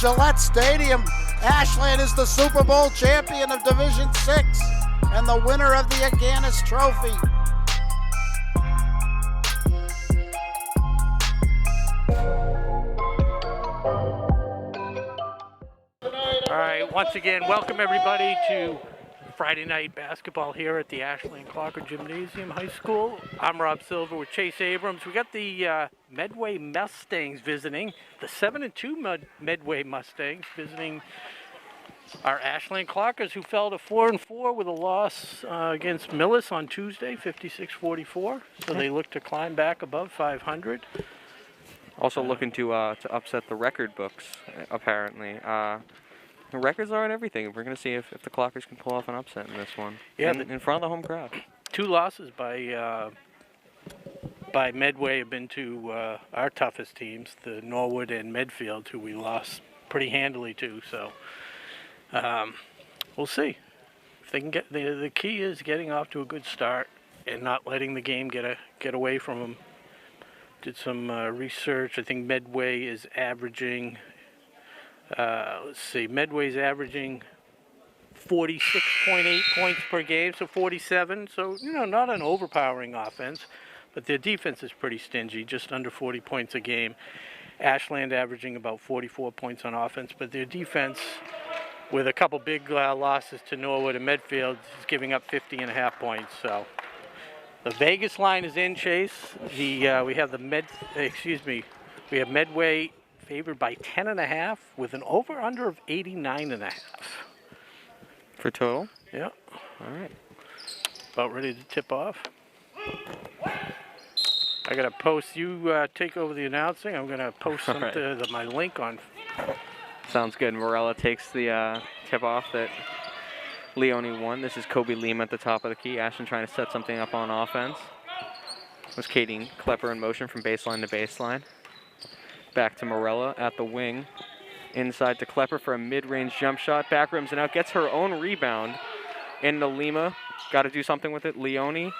Gillette Stadium. Ashland is the Super Bowl champion of Division 6 and the winner of the Aganis Trophy. All right, once again, welcome everybody to Friday night basketball here at the Ashland Clocker Gymnasium High School. I'm Rob Silver with Chase Abrams. We got the Medway Mustangs visiting, the 7-2 Medway Mustangs visiting our Ashland Clockers, who fell to 4-4 with a loss against Millis on Tuesday, 56-44. So they look to climb back above 500. Also looking to upset the record books, apparently. The records aren't everything. We're going to see if the Clockers can pull off an upset in this one. Yeah, in front of the home crowd. 2 losses by Medway have been to our toughest teams, the Norwood and Medfield, who we lost pretty handily to. So we'll see if they can get. The key is getting off to a good start and not letting the game get away from them. Did some research. I think Medway is averaging. Medway's averaging 46.8 points per game, so 47. So, not an overpowering offense, but their defense is pretty stingy, just under 40 points a game. Ashland averaging about 44 points on offense, but their defense, with a couple big losses to Norwood and Medfield, is giving up 50.5 points. So, the Vegas line is in, Chase. We have we have Medway favored by 10.5 with an over-under of 89.5. For total? Yeah. All right. About ready to tip off. I got to post. You take over the announcing. I'm going to post my link on. Sounds good. Morella takes the tip-off that Leone won. This is Kobe Lima at the top of the key. Ashton trying to set something up on offense. Was Katie Klepper in motion from baseline to baseline. Back to Morella at the wing. Inside to Klepper for a mid-range jump shot. Back rims and out. Gets her own rebound. Into Lima. Got to do something with it. Leone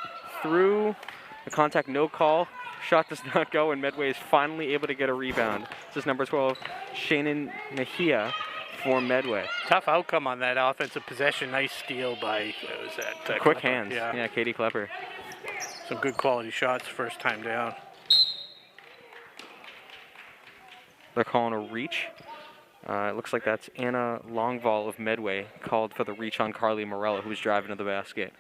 through the contact. No call. Shot does not go, and Medway is finally able to get a rebound. This is number 12, Shannon Mejia for Medway. Tough outcome on that offensive possession. Nice steal by quick Klepper. hands. Yeah, Katie Klepper. Some good quality shots first time down. They're calling a reach. It looks like that's Anna Longval of Medway called for the reach on Carly Morella, who was driving to the basket.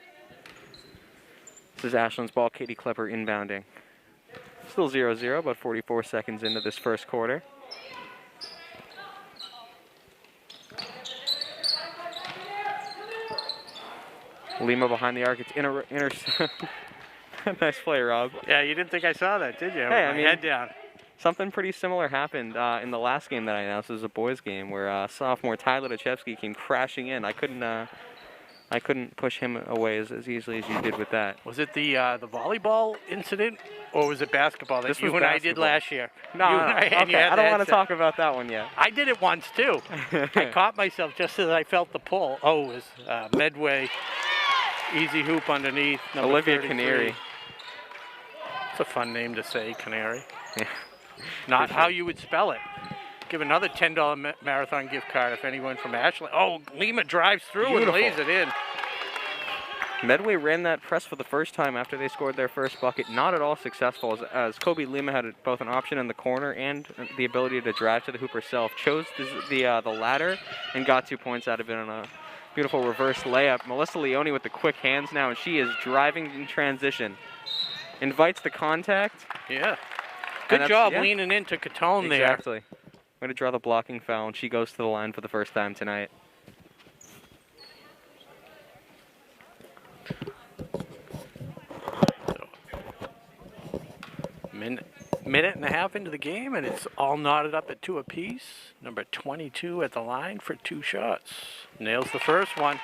This is Ashland's ball. Katie Klepper inbounding. Still 0-0, about 44 seconds into this first quarter. Lima behind the arc. It's nice play, Rob. Yeah, you didn't think I saw that, did you? Hey, I mean, head down. Something pretty similar happened in the last game that I announced. It was a boys' game where sophomore Tyler Dachevsky came crashing in. I couldn't push him away as easily as you did with that. Was it the volleyball incident, or was it basketball that you and I did last year? No, okay, I don't want to talk about that one yet. I did it once too. I caught myself just as I felt the pull. Oh, it was Medway, easy hoop underneath. Olivia 33. Canary. It's a fun name to say, Canary. Yeah. Not how you would spell it. Give another $10 marathon gift card if anyone from Ashland. Oh, Lima drives through and lays it in. Medway ran that press for the first time after they scored their first bucket. Not at all successful, as Kobe Lima had both an option in the corner and the ability to drive to the hoop herself. Chose the ladder and got 2 points out of it on a beautiful reverse layup. Melissa Leone with the quick hands now, and she is driving in transition. Invites the contact. Yeah. Good job leaning into Catone there. Exactly. Way to draw the blocking foul, and she goes to the line for the first time tonight. Minute and a half into the game, and it's all knotted up at 2 apiece. Number 22 at the line for 2 shots. Nails the first one.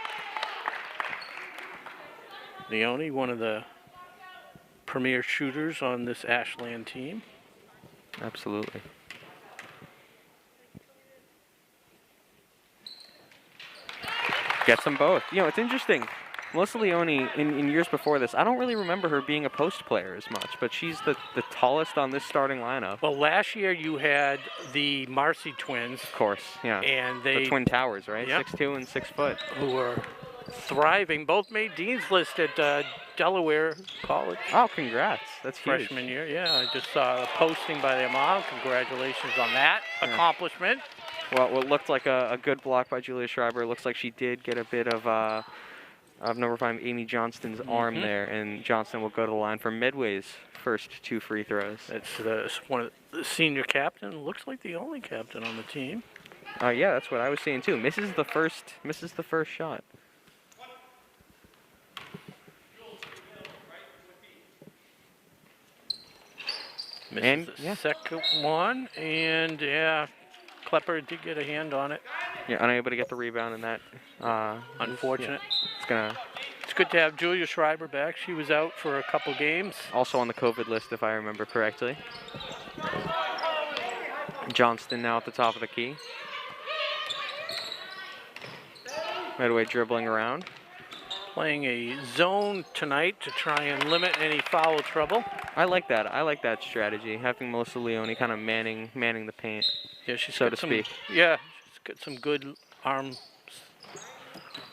Leone, one of the premier shooters on this Ashland team. Absolutely. Gets them both. It's interesting. Melissa Leone, in years before this, I don't really remember her being a post player as much, but she's the tallest on this starting lineup. Well, last year you had the Marcy twins. Of course, yeah. And the they... Twin Towers, right? Yep. 6'2" and 6 foot. Who were thriving. Both made Dean's List at Delaware College. Oh, congrats. That's huge. Freshman year, yeah. I just saw a posting by their mom. Congratulations on that accomplishment. Well, what looked like a good block by Julia Schreiber, looks like she did get a bit of number 5, Amy Johnston's arm there, and Johnston will go to the line for Medway's first 2 free throws. It's one of the senior captain. Looks like the only captain on the team. Yeah, that's what I was seeing too. Misses the first shot. Misses the second one, and Klepper did get a hand on it. Yeah, unable to get the rebound in that. Unfortunate. It's good to have Julia Schreiber back. She was out for a couple games. Also on the COVID list, if I remember correctly. Johnston now at the top of the key. Medway dribbling around. Playing a zone tonight to try and limit any foul trouble. I like that. I like that strategy, having Melissa Leone kind of manning the paint. Yeah, she's so to speak. Yeah, she's got some good arm.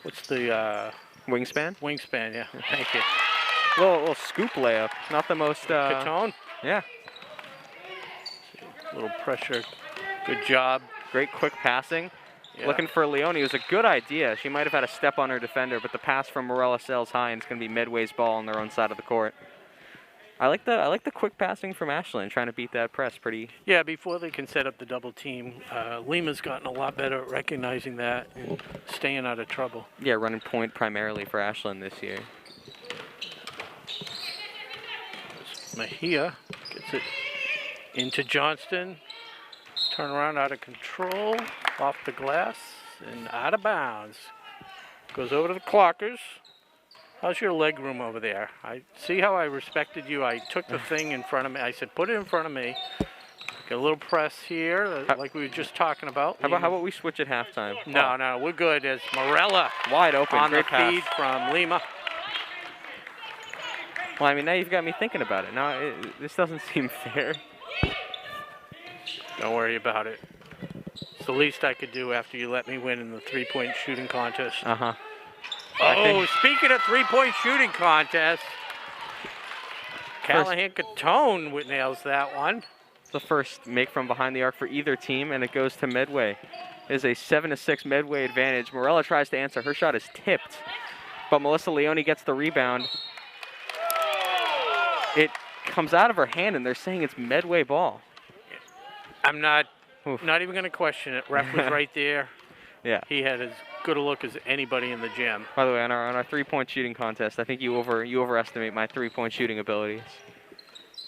What's the wingspan? Wingspan, yeah. Thank you. Little scoop layup. Not the most. Catone? Yeah. Little pressure. Good job. Great quick passing. Yeah. Looking for Leone. It was a good idea. She might have had a step on her defender, but the pass from Morella sails high, and it's going to be Medway's ball on their own side of the court. I like the quick passing from Ashland, trying to beat that press pretty. Yeah, before they can set up the double team, Lima's gotten a lot better at recognizing that and staying out of trouble. Yeah, running point primarily for Ashland this year. Mejia gets it into Johnston. Turn around out of control, off the glass, and out of bounds. Goes over to the Clockers. How's your leg room over there? I see how I respected you. I took the thing in front of me. I said, put it in front of me. Get a little press here, like we were just talking about. How about we switch at halftime? No, we're good. As Morella wide open on the pass. feed from Lima. Well, I mean, now you've got me thinking about it. Now, this doesn't seem fair. Don't worry about it. It's the least I could do after you let me win in the three-point shooting contest. Uh-huh. Oh, speaking of three-point shooting contest, Callahan Catone nails that one. The first make from behind the arc for either team, and it goes to Medway. It is a 7-6 Medway advantage. Morella tries to answer. Her shot is tipped, but Melissa Leone gets the rebound. It comes out of her hand, and they're saying it's Medway ball. I'm not even going to question it. Ref was right there. Yeah. He had as good a look as anybody in the gym. By the way, on our three-point shooting contest, I think you overestimate my three-point shooting abilities.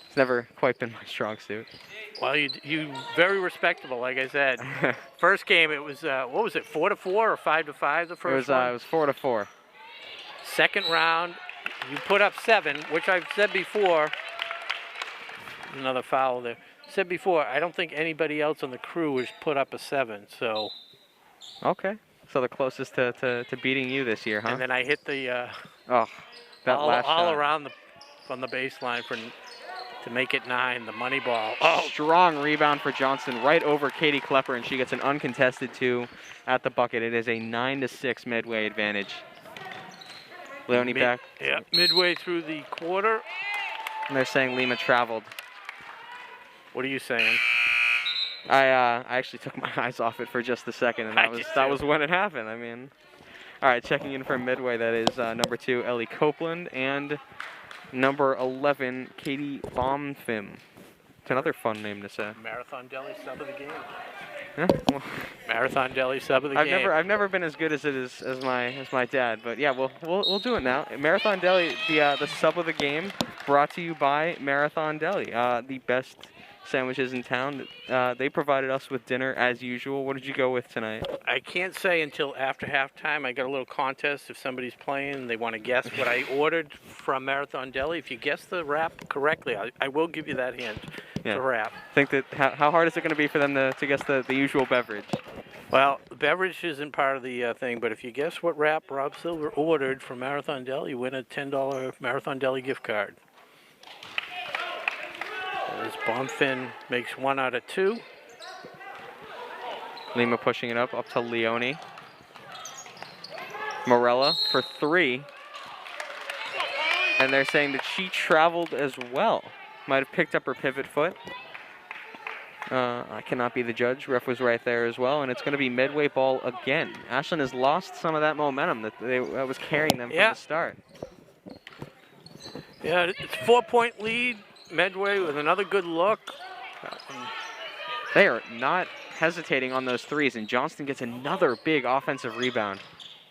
It's never quite been my strong suit. Well, you very respectable, like I said. First game, it was what was it, 4-4 or 5-5? The first one. It was 4-4. Second round, you put up 7, which I've said before. Another foul there. Said before, I don't think anybody else on the crew has put up a 7. So. Okay. So the closest to beating you this year, huh? And then I hit the last all shot. around from the baseline to make it 9, the money ball. Oh, strong rebound for Johnston right over Katie Klepper, and she gets an uncontested 2 at the bucket. It is a 9-6 Medway advantage. Leone back. Yeah, midway through the quarter. And they're saying Lima traveled. What are you saying? I actually took my eyes off it for just a second, and that was when it happened. I mean, all right, checking in for Medway. That is number 2, Ellie Copeland, and number 11, Katie Baumfim. It's another fun name to say. Marathon Deli sub of the game. Yeah. Well, Marathon Deli sub of the game. I've never been as good as my dad, but yeah, we'll do it now. Marathon Deli, the sub of the game, brought to you by Marathon Deli, the best sandwiches in town. They provided us with dinner as usual. What did you go with tonight? I can't say until after halftime. I got a little contest. If somebody's playing and they want to guess what I ordered from Marathon Deli, if you guess the wrap correctly, I will give you that hint. Yeah. The wrap. Think that how hard is it going to be for them to guess the usual beverage? Well, the beverage isn't part of the thing, but if you guess what wrap Rob Silver ordered from Marathon Deli, you win a $10 Marathon Deli gift card. As Bonfin makes 1 out of 2. Lima pushing it up to Leone. Morella for 3. And they're saying that she traveled as well. Might have picked up her pivot foot. I cannot be the judge. Ref was right there as well, and it's going to be Medway ball again. Ashland has lost some of that momentum that was carrying them from the start. Yeah, it's 4-point lead. Medway with another good look. They are not hesitating on those threes, and Johnston gets another big offensive rebound.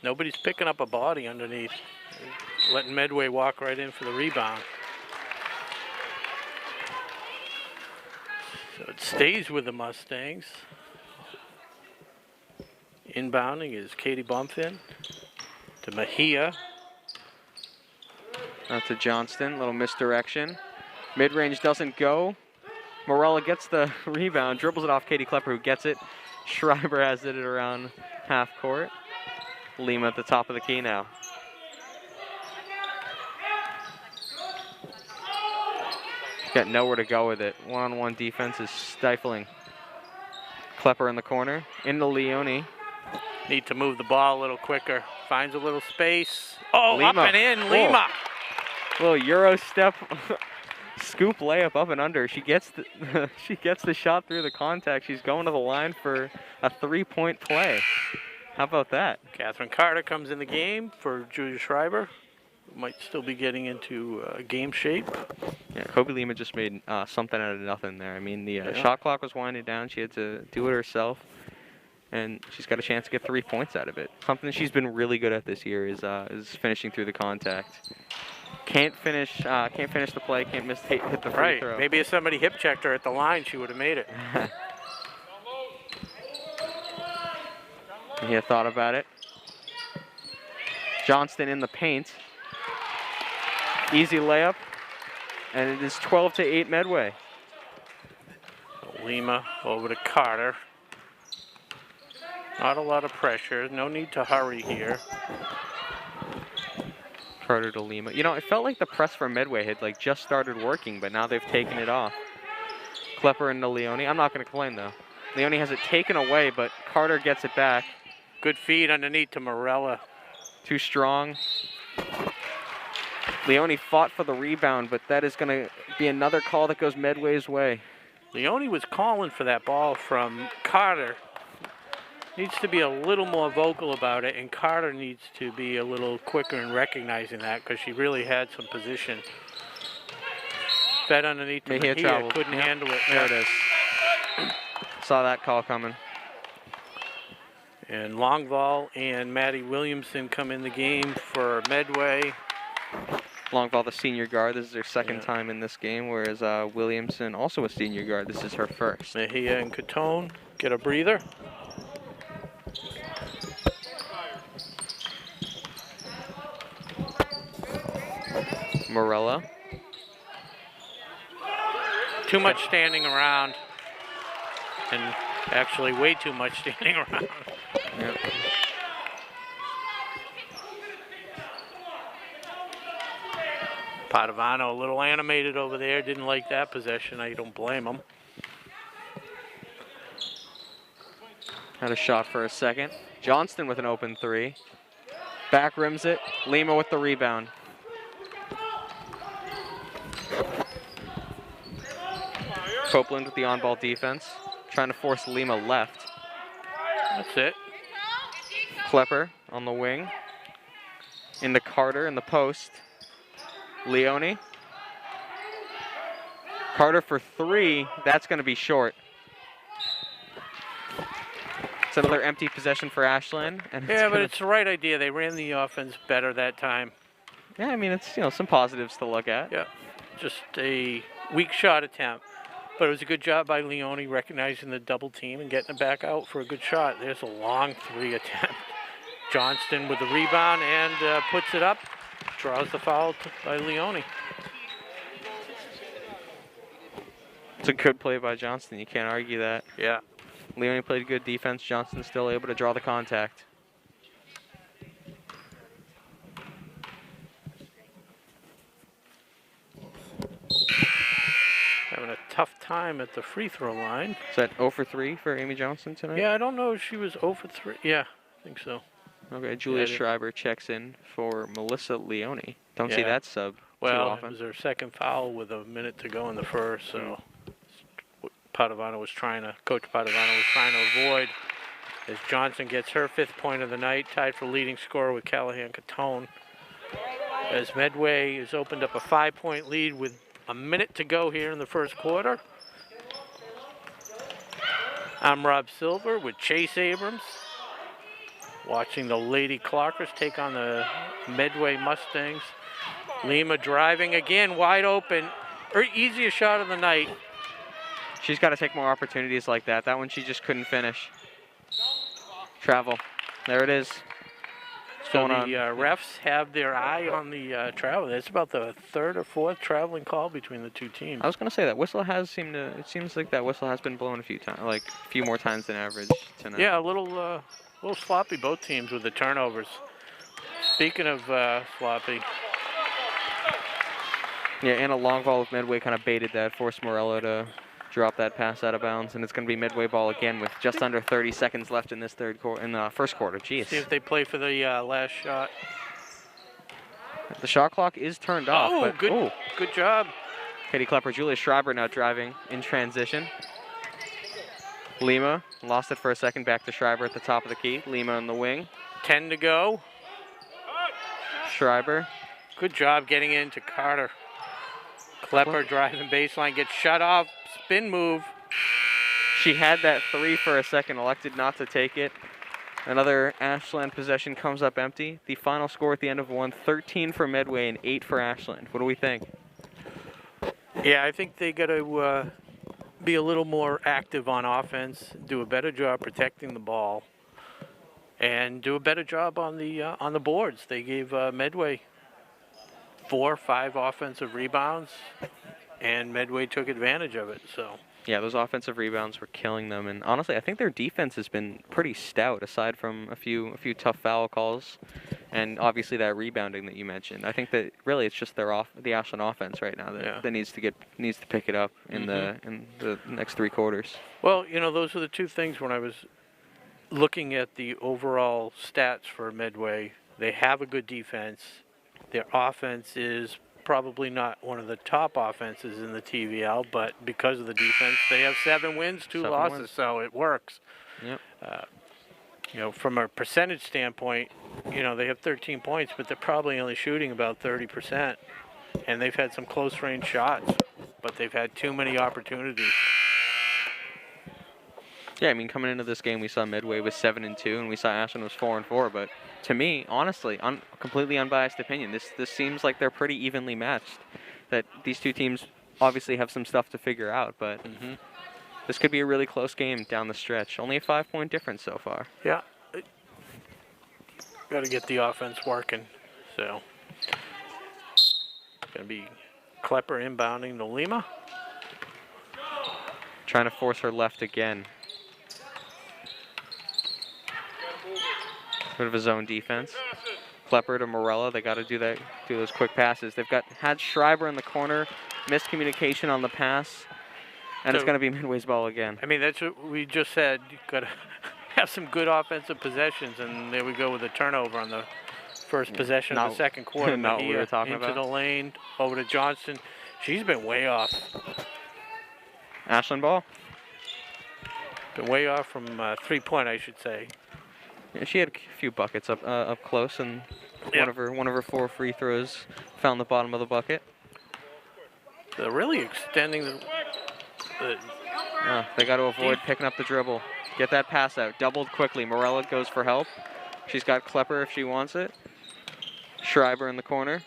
Nobody's picking up a body underneath. Letting Medway walk right in for the rebound. So it stays with the Mustangs. Inbounding is Katie Bonfin to Mejia. Out to Johnston, little misdirection. Mid-range doesn't go. Morella gets the rebound, dribbles it off Katie Klepper, who gets it. Schreiber has it at around half court. Lima at the top of the key now. Got nowhere to go with it. One-on-one defense is stifling. Klepper in the corner, into Leone. Need to move the ball a little quicker. Finds a little space. Oh, Lima. up and in, Lima. Little Euro step. Scoop layup up and under. She gets the she gets the shot through the contact. She's going to the line for a 3-point play. How about that? Catherine Carter comes in the game for Julia Schreiber. Might still be getting into game shape. Yeah, Kobe Lima just made something out of nothing there. I mean, the shot clock was winding down. She had to do it herself, and she's got a chance to get 3 points out of it. Something she's been really good at this year is finishing through the contact. Can't finish the play. Can't hit the free throw. Maybe if somebody hip checked her at the line, she would have made it. He had thought about it. Johnston in the paint. Easy layup, and it is 12-8 Medway. Lima over to Carter. Not a lot of pressure. No need to hurry here. Carter to Lima. You know, it felt like the press for Medway had just started working, but now they've taken it off. Klepper into Leone. I'm not going to complain though. Leone has it taken away, but Carter gets it back. Good feed underneath to Morella. Too strong. Leone fought for the rebound, but that is going to be another call that goes Medway's way. Leone was calling for that ball from Carter. Needs to be a little more vocal about it, and Carter needs to be a little quicker in recognizing that because she really had some position. Fed underneath to Mejia, couldn't handle it. There it is. Saw that call coming. And Longval and Maddie Williamson come in the game for Medway. Longval, the senior guard. This is her second time in this game, whereas Williamson, also a senior guard. This is her first. Mejia and Catone get a breather. Morella. Too much standing around, and actually way too much standing around. Yep. Padovano a little animated over there. Didn't like that possession. I don't blame him. Had a shot for a second. Johnston with an open three. Back rims it. Lima with the rebound. Copeland with the on-ball defense. Trying to force Lima left. That's it. Klepper on the wing. Into Carter in the post. Leone. Carter for 3. That's going to be short. It's another empty possession for Ashland. And but it's the right idea. They ran the offense better that time. Yeah, I mean, it's some positives to look at. Yeah, just a weak shot attempt. But it was a good job by Leone recognizing the double team and getting it back out for a good shot. There's a long 3 attempt. Johnston with the rebound and puts it up. Draws the foul by Leone. It's a good play by Johnston. You can't argue that. Yeah. Leone played good defense. Johnson still able to draw the contact. Having a tough time at the free throw line. Is that 0 for 3 for Amy Johnson tonight? Yeah, I don't know if she was 0 for 3. Yeah, I think so. Okay, Julia Schreiber checks in for Melissa Leone. Don't see that sub too Well, often. it was her second foul with a minute to go in the first, so Coach Padovano was trying to avoid as Johnson gets her 5th point of the night, tied for leading scorer with Callahan Catone. As Medway has opened up a 5-point lead with a minute to go here in the first quarter. I'm Rob Silver with Chase Abrams, watching the Lady Clarkers take on the Medway Mustangs. Lima driving again, wide open. Her easiest shot of the night. She's got to take more opportunities like that. That one she just couldn't finish. Travel. There it is. So the refs have their eye on the travel. That's about the 3rd or 4th traveling call between the two teams. I was going to say that whistle has seemed to. It seems like that whistle has been blown a few times, like a few more times than average tonight. Yeah, a little sloppy both teams with the turnovers. Speaking of sloppy. Yeah, and a long ball of Medway kind of baited that, forced Morello to drop that pass out of bounds, and it's going to be Medway ball again with just under 30 seconds left in this first quarter. Jeez. See if they play for the last shot. The shot clock is turned off. Oh, but, good job. Katie Klepper, Julia Schreiber now driving in transition. Lima lost it for a second, back to Schreiber at the top of the key. Lima on the wing. 10 to go. Schreiber. Good job getting into Carter. Klepper driving baseline, gets shut off, spin move. She had that 3 for a second, elected not to take it. Another Ashland possession comes up empty. The final score at the end of one, 13 for Medway and 8 for Ashland. What do we think? Yeah, I think they got to be a little more active on offense, do a better job protecting the ball, and do a better job on the boards. They gave Medway 4 or 5 offensive rebounds, and Medway took advantage of it. So yeah, those offensive rebounds were killing them, and honestly, I think their defense has been pretty stout, aside from a few tough foul calls, and obviously that rebounding that you mentioned. I think that really it's just the Ashland offense right now that needs to pick it up in the next 3 quarters. Well, those are the 2 things when I was looking at the overall stats for Medway. They have a good defense. Their offense is probably not one of the top offenses in the TVL, but because of the defense, they have 7 wins, 2 losses, so it works. Yep. From a percentage standpoint, they have 13 points, but they're probably only shooting about 30%. And they've had some close range shots, but they've had too many opportunities. Yeah, I mean, coming into this game, we saw Medway was 7-2, and we saw Ashland was 4-4. But to me, honestly, completely unbiased opinion, this seems like they're pretty evenly matched. That these 2 teams obviously have some stuff to figure out, but this could be a really close game down the stretch. Only a 5-point difference so far. Yeah, got to get the offense working. So, going to be Klepper inbounding to Lima. Trying to force her left again. Bit of a zone defense. Klepper to Morella. They got to do those quick passes. They've had Schreiber in the corner. Miscommunication on the pass. And it's going to be Medway's ball again. I mean, that's what we just said. You've got to have some good offensive possessions. And there we go with a turnover on the first possession of the second quarter. Not what we were talking about. Into the lane, over to Johnston. She's been way off. Ashland ball? Been way off from 3-point, I should say. Yeah, she had a few buckets up close, and one of her 4 free throws found the bottom of the bucket. They're really extending they got to avoid picking up the dribble. Get that pass out. Doubled quickly. Morella goes for help. She's got Klepper if she wants it. Schreiber in the corner.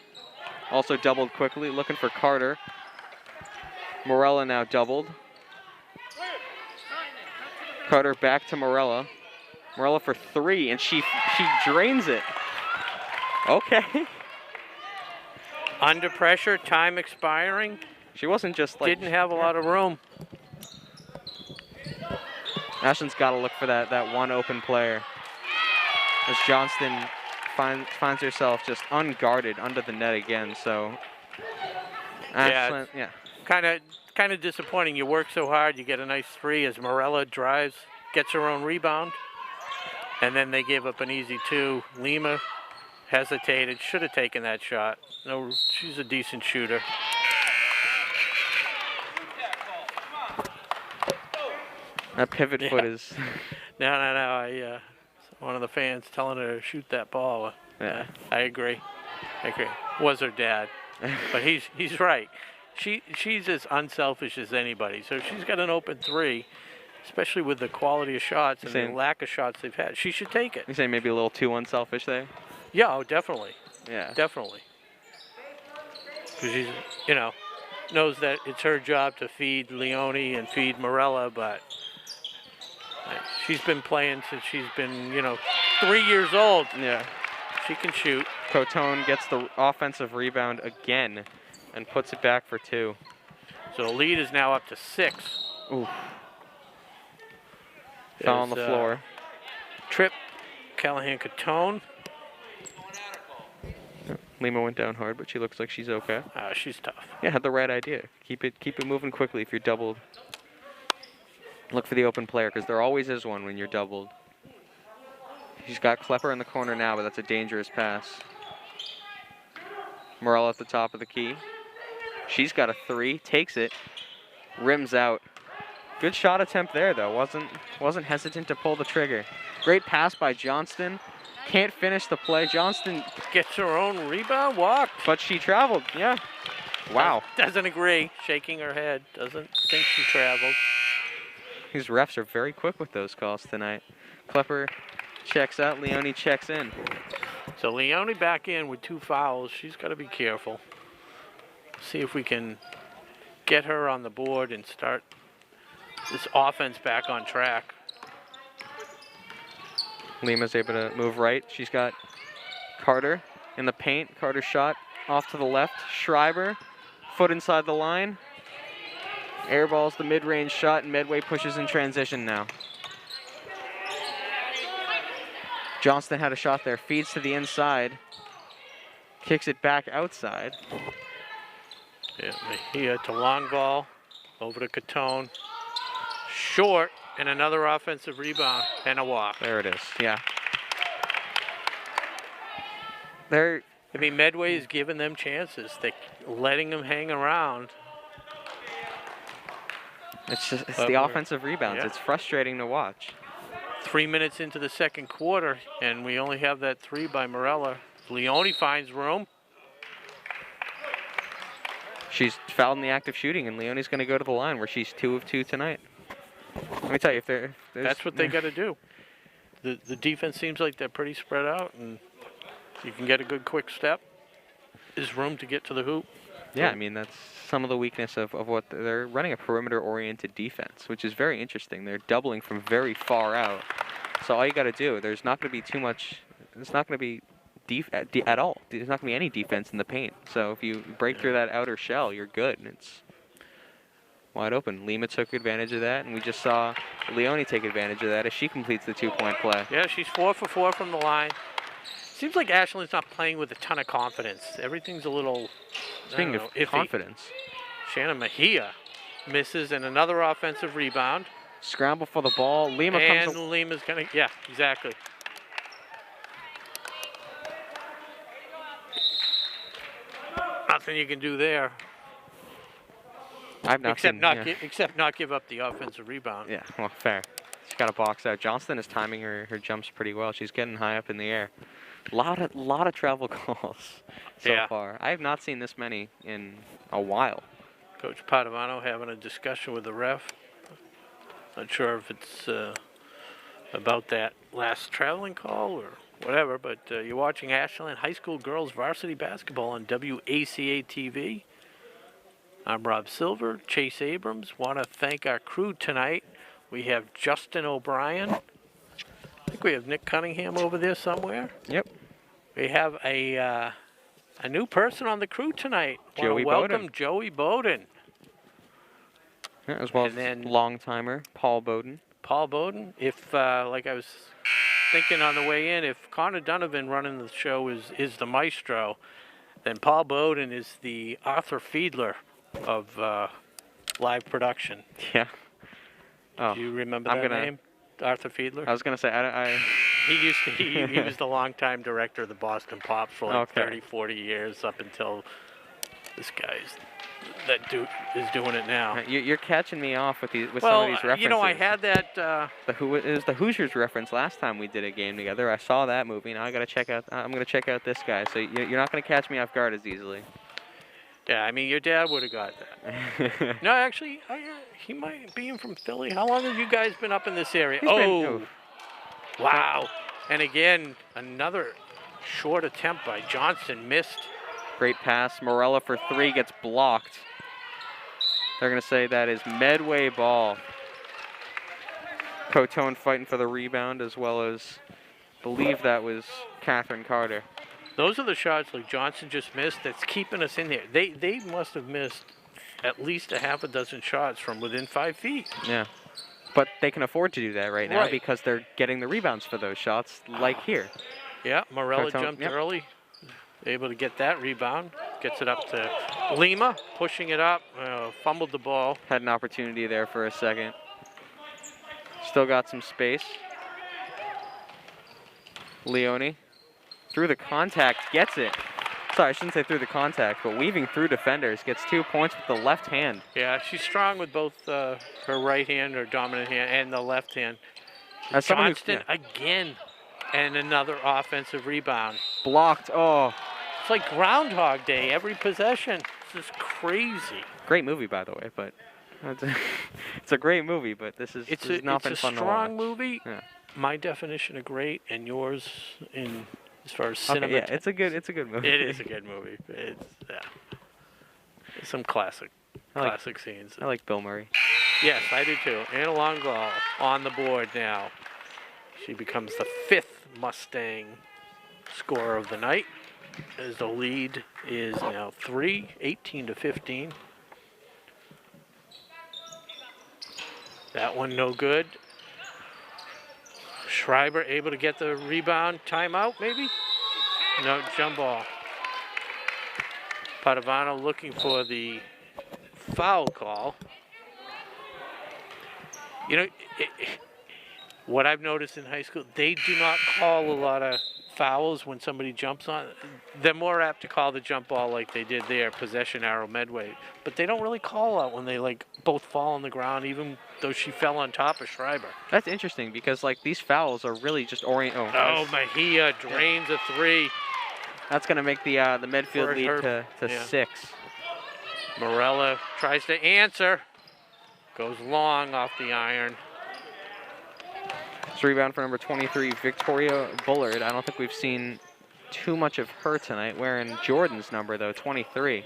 Also doubled quickly, looking for Carter. Morella now doubled. Carter back to Morella. Morella for 3, and she drains it. Okay. Under pressure, time expiring. She wasn't just like... Didn't have a lot of room. Ashland's got to look for that one open player. As Johnston finds herself just unguarded under the net again. So Ashland, yeah. Kind of disappointing. You work so hard, you get a nice three as Morella drives, gets her own rebound, and then they gave up an easy two. Lima hesitated, should have taken that shot. No, she's a decent shooter. That pivot foot is. No. One of the fans telling her to shoot that ball. Yeah. I agree. Was her dad, but he's right. She's as unselfish as anybody. So if she's got an open three, especially with the quality of shots and the lack of shots they've had, she should take it. You saying maybe a little too unselfish there? Yeah, oh, definitely. Yeah. Definitely. Because she's, knows that it's her job to feed Leone and feed Morella, but she's been playing since she's been, 3 years old. Yeah. She can shoot. Cotone gets the offensive rebound again and puts it back for two. So the lead is now up to 6. Ooh. Fell on the floor. Trip, Callahan Cotone. Lima went down hard, but she looks like she's okay. She's tough. Yeah, had the right idea. Keep it moving quickly if you're doubled. Look for the open player, because there always is one when you're doubled. She's got Klepper in the corner now, but that's a dangerous pass. Morella at the top of the key. She's got a three, takes it, rims out. Good shot attempt there, though. Wasn't hesitant to pull the trigger. Great pass by Johnston. Can't finish the play. Johnston gets her own rebound, walked. But she traveled, yeah. Wow. Doesn't agree, shaking her head. Doesn't think she traveled. These refs are very quick with those calls tonight. Klepper checks out, Leone checks in. So Leone back in with 2 fouls. She's got to be careful. See if we can get her on the board and start this offense back on track. Lima's able to move right. She's got Carter in the paint. Carter shot off to the left. Schreiber, foot inside the line. Airballs the mid-range shot, and Medway pushes in transition now. Johnston had a shot there, feeds to the inside, kicks it back outside. Yeah, Mejia to long ball, over to Cotone. Short, and another offensive rebound, and a walk. There it is, yeah. Medway is giving them chances. They're letting them hang around. It's the offensive rebounds. Yeah. It's frustrating to watch. 3 minutes into the second quarter, and we only have that three by Morella. Leone finds room. She's fouled in the act of shooting, and Leone's going to go to the line where she's 2 of 2 tonight. Let me tell you, that's what they got to do. The defense seems like they're pretty spread out, and you can get a good quick step. There's room to get to the hoop. Yeah, I mean, that's some of the weakness of what they're running, a perimeter-oriented defense, which is very interesting. They're doubling from very far out. So all you got to do, there's not going to be too much, it's not going to be at all. There's not going to be any defense in the paint. So if you break through that outer shell, you're good. It's wide open. Lima took advantage of that, and we just saw Leone take advantage of that as she completes the 2-point play. Yeah, she's 4 for 4 from the line. Seems like Ashland's not playing with a ton of confidence. Everything's a little, Speaking of iffy. confidence. Shannon Mejia misses, and another offensive rebound. Scramble for the ball. Lima and comes. And Lima's going to, yeah, exactly. Nothing you can do there. I've not except seen, except not give up the offensive rebound. Yeah, well, fair. She's got to box out. Johnston is timing her jumps pretty well. She's getting high up in the air. Lot of travel calls so far. I have not seen this many in a while. Coach Padovano having a discussion with the ref. Not sure if it's about that last traveling call or whatever, but you're watching Ashland High School Girls Varsity Basketball on WACA-TV. I'm Rob Silver, Chase Abrams. Want to thank our crew tonight. We have Justin O'Brien. I think we have Nick Cunningham over there somewhere. Yep. We have a new person on the crew tonight. Joey welcome Bowden. Joey Bowden. Yeah, as well as long-timer Paul Bowden. Paul Bowden. If, like I was thinking on the way in, if Connor Donovan running the show is the maestro, then Paul Bowden is the Arthur Fiedler of live production. Yeah. Oh, Do you remember that name? Arthur Fiedler? I was going to say, He was the longtime director of the Boston Pops for like 30, 40 years up until this that dude is doing it now. You're catching me off with some of these references. You know, I had that. It was the Hoosiers reference last time we did a game together. I saw that movie. Now I got to check out. I'm going to check out this guy. So you're not going to catch me off guard as easily. Yeah, I mean, your dad would have got that. No, actually, he might be from Philly. How long have you guys been up in this area? Wow. And again, another short attempt by Johnston, missed. Great pass. Morella for 3 gets blocked. They're going to say that is Medway ball. Cotone fighting for the rebound, as well as, believe that was Catherine Carter. Those are the shots like Johnson just missed that's keeping us in there. They must have missed at least a half a dozen shots from within 5 feet. Yeah. But they can afford to do that right now because they're getting the rebounds for those shots, like here. Yeah, Morella jumped early, able to get that rebound. Gets it up to Lima, pushing it up, fumbled the ball. Had an opportunity there for a second. Still got some space. Leone, through the contact, gets it. Sorry, I shouldn't say through the contact, but weaving through defenders, gets 2 points with the left hand. Yeah, she's strong with both her right hand, her dominant hand, and the left hand. Johnston again, and another offensive rebound. Blocked, It's like Groundhog Day, every possession. This is crazy. Great movie, by the way, but it's a great movie, but this has not been fun to watch. It's a strong movie. Yeah. My definition of great, and yours as far as cinema. Yeah, it's a good movie. It is a good movie. It's some classic scenes. I like Bill Murray. Yes, I do too. And a long ball on the board now. She becomes the 5th Mustang scorer of the night, as the lead is now 3, 18-15. That one no good. Schreiber able to get the rebound. Timeout, maybe? No, jump ball. Padovano looking for the foul call. You know, what I've noticed in high school, they do not call a lot of fouls when somebody jumps on. They're more apt to call the jump ball like they did there, possession arrow Medway. But they don't really call out when they both fall on the ground, even though she fell on top of Schreiber. That's interesting because these fouls are really just Mejia drains a 3. That's going to make the Medfield lead to 6. Morella tries to answer. Goes long off the iron. It's rebound for number 23, Victoria Bullard. I don't think we've seen too much of her tonight, wearing Jordan's number, though, 23.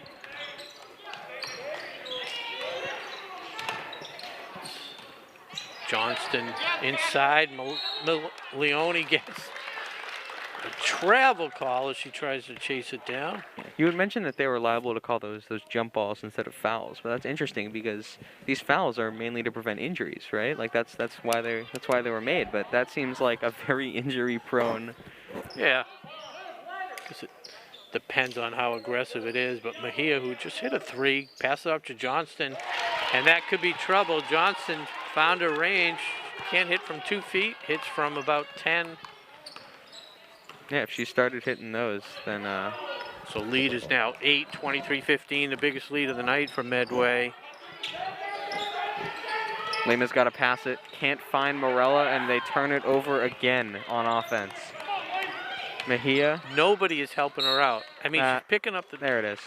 Johnston inside. Leone gets a travel call as she tries to chase it down. You had mentioned that they were liable to call those jump balls instead of fouls, but that's interesting because these fouls are mainly to prevent injuries, right? That's why they were made. But that seems like a very injury-prone. Yeah, because it depends on how aggressive it is. But Mejia, who just hit a 3, passes up to Johnston, and that could be trouble. Johnston found her range. Can't hit from 2 feet. Hits from about 10. Yeah, if she started hitting those, then... So lead is now 8, 23-15, the biggest lead of the night for Medway. Lima's got to pass it. Can't find Morella, and they turn it over again on offense. Mejia. Nobody is helping her out. I mean, she's picking up the... There it is.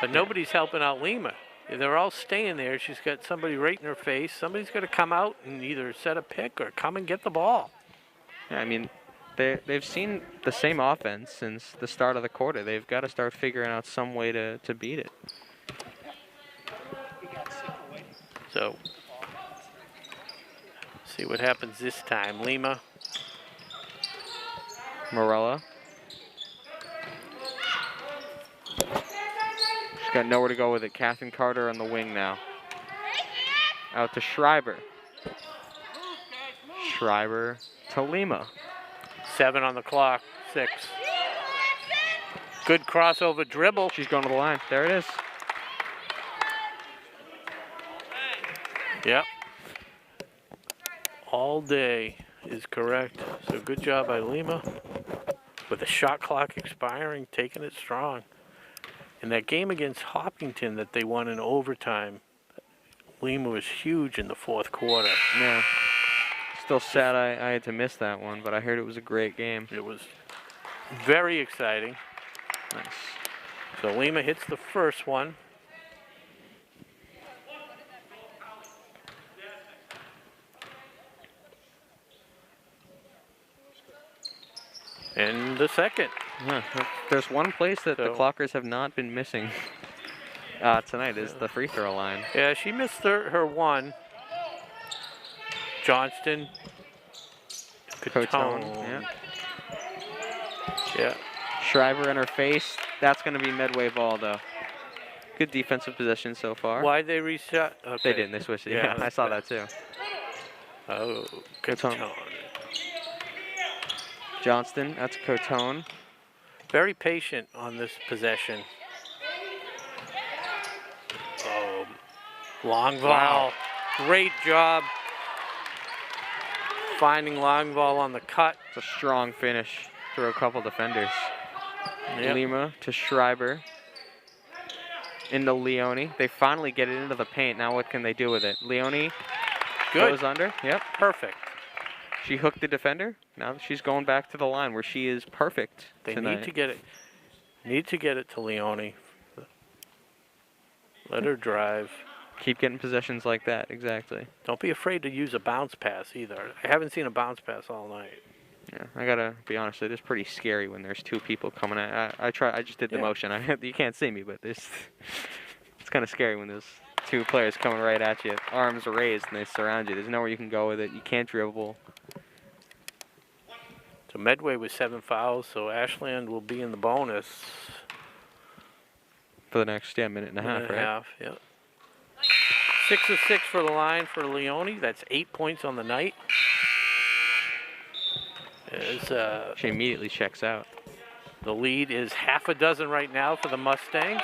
But nobody's helping out Lima. They're all staying there. She's got somebody right in her face. Somebody's got to come out and either set a pick or come and get the ball. Yeah, I mean... They've seen the same offense since the start of the quarter. They've got to start figuring out some way to beat it. So, see what happens this time. Lima. Morella. She's got nowhere to go with it. Catherine Carter on the wing now. Out to Schreiber. Schreiber to Lima. 7 on the clock. 6. Good crossover dribble. She's going to the line. There it is. Yep. All day is correct. So good job by Lima. With the shot clock expiring, taking it strong. In that game against Hopkinton that they won in overtime, Lima was huge in the 4th quarter. Yeah. Still sad I had to miss that one, but I heard it was a great game. It was very exciting. Nice. So Lima hits the first one. And the second. Yeah, there's one place that the Clockers have not been missing tonight is the free throw line. Yeah, she missed her one. Johnston. Cotone. Yeah. Yeah. Schreiber in her face. That's going to be Medway ball, though. Good defensive possession so far. Why'd they reset? Okay. They didn't. They switched it. Yeah, I saw that too. Oh, Cotone. Johnston, that's Cotone. Very patient on this possession. Oh, Longval. Wow. Great job finding Longval on the cut. It's a strong finish through a couple defenders. Yep. Lima to Schreiber. Into Leone. They finally get it into the paint. Now what can they do with it? Leone goes under. Yep. Perfect. She hooked the defender. Now she's going back to the line where she is perfect They tonight. need to get it. Need to get it to Leone. Let her drive. Keep getting possessions like that. Exactly. Don't be afraid to use a bounce pass either. I haven't seen a bounce pass all night. Yeah, I gotta be honest. It is pretty scary when there's 2 people coming at. I just did the motion. You can't see me, but it's kind of scary when there's 2 players coming right at you, arms raised, and they surround you. There's nowhere you can go with it. You can't dribble. So Medway with 7 fouls, so Ashland will be in the bonus. For the next minute and a half, Minute and right? a half, yeah. 6 of 6 for the line for Leone. That's 8 points on the night. She immediately checks out. The lead is half a dozen right now for the Mustangs.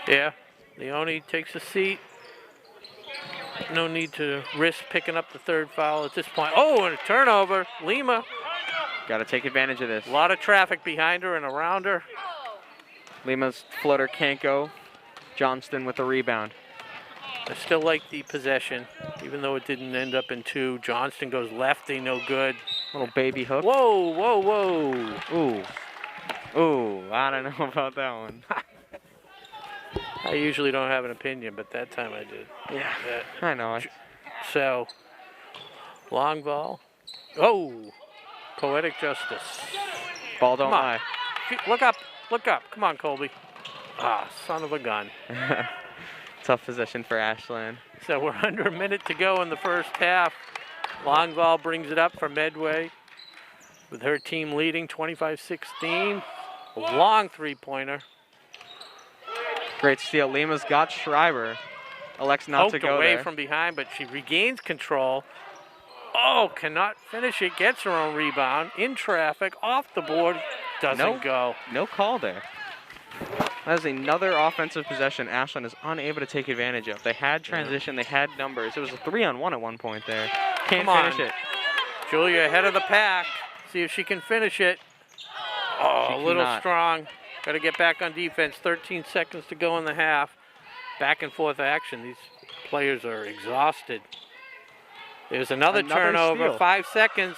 Yeah, Leone takes a seat. No need to risk picking up the 3rd foul at this point. Oh, and a turnover. Lima. Got to take advantage of this. A lot of traffic behind her and around her. Lima's floater can't go. Johnston with the rebound. I still like the possession, even though it didn't end up in 2. Johnston goes lefty, no good. Little baby hook. Whoa, whoa, whoa. Ooh. Ooh, I don't know about that one. I usually don't have an opinion, but that time I did. Yeah, I know. So, long ball. Oh, poetic justice. Ball don't lie. Look up, look up. Come on, Colby. Ah, son of a gun. Tough position for Ashland. So we're under a minute to go in the first half. Longval brings it up for Medway with her team leading 25-16. A long 3-pointer. Great steal. Lima's got Schreiber. Elects not to go away there. from behind, but she regains control. Oh, cannot finish it. Gets her own rebound. In traffic, off the board. Doesn't go. No call there. That is another offensive possession Ashland is unable to take advantage of. They had transition, they had numbers. It was a 3-on-1 at one point there. Can't finish it. Julia ahead of the pack. See if she can finish it. Oh, a little strong. Got to get back on defense. 13 seconds to go in the half. Back and forth action. These players are exhausted. There's another turnover. Steal. 5 seconds.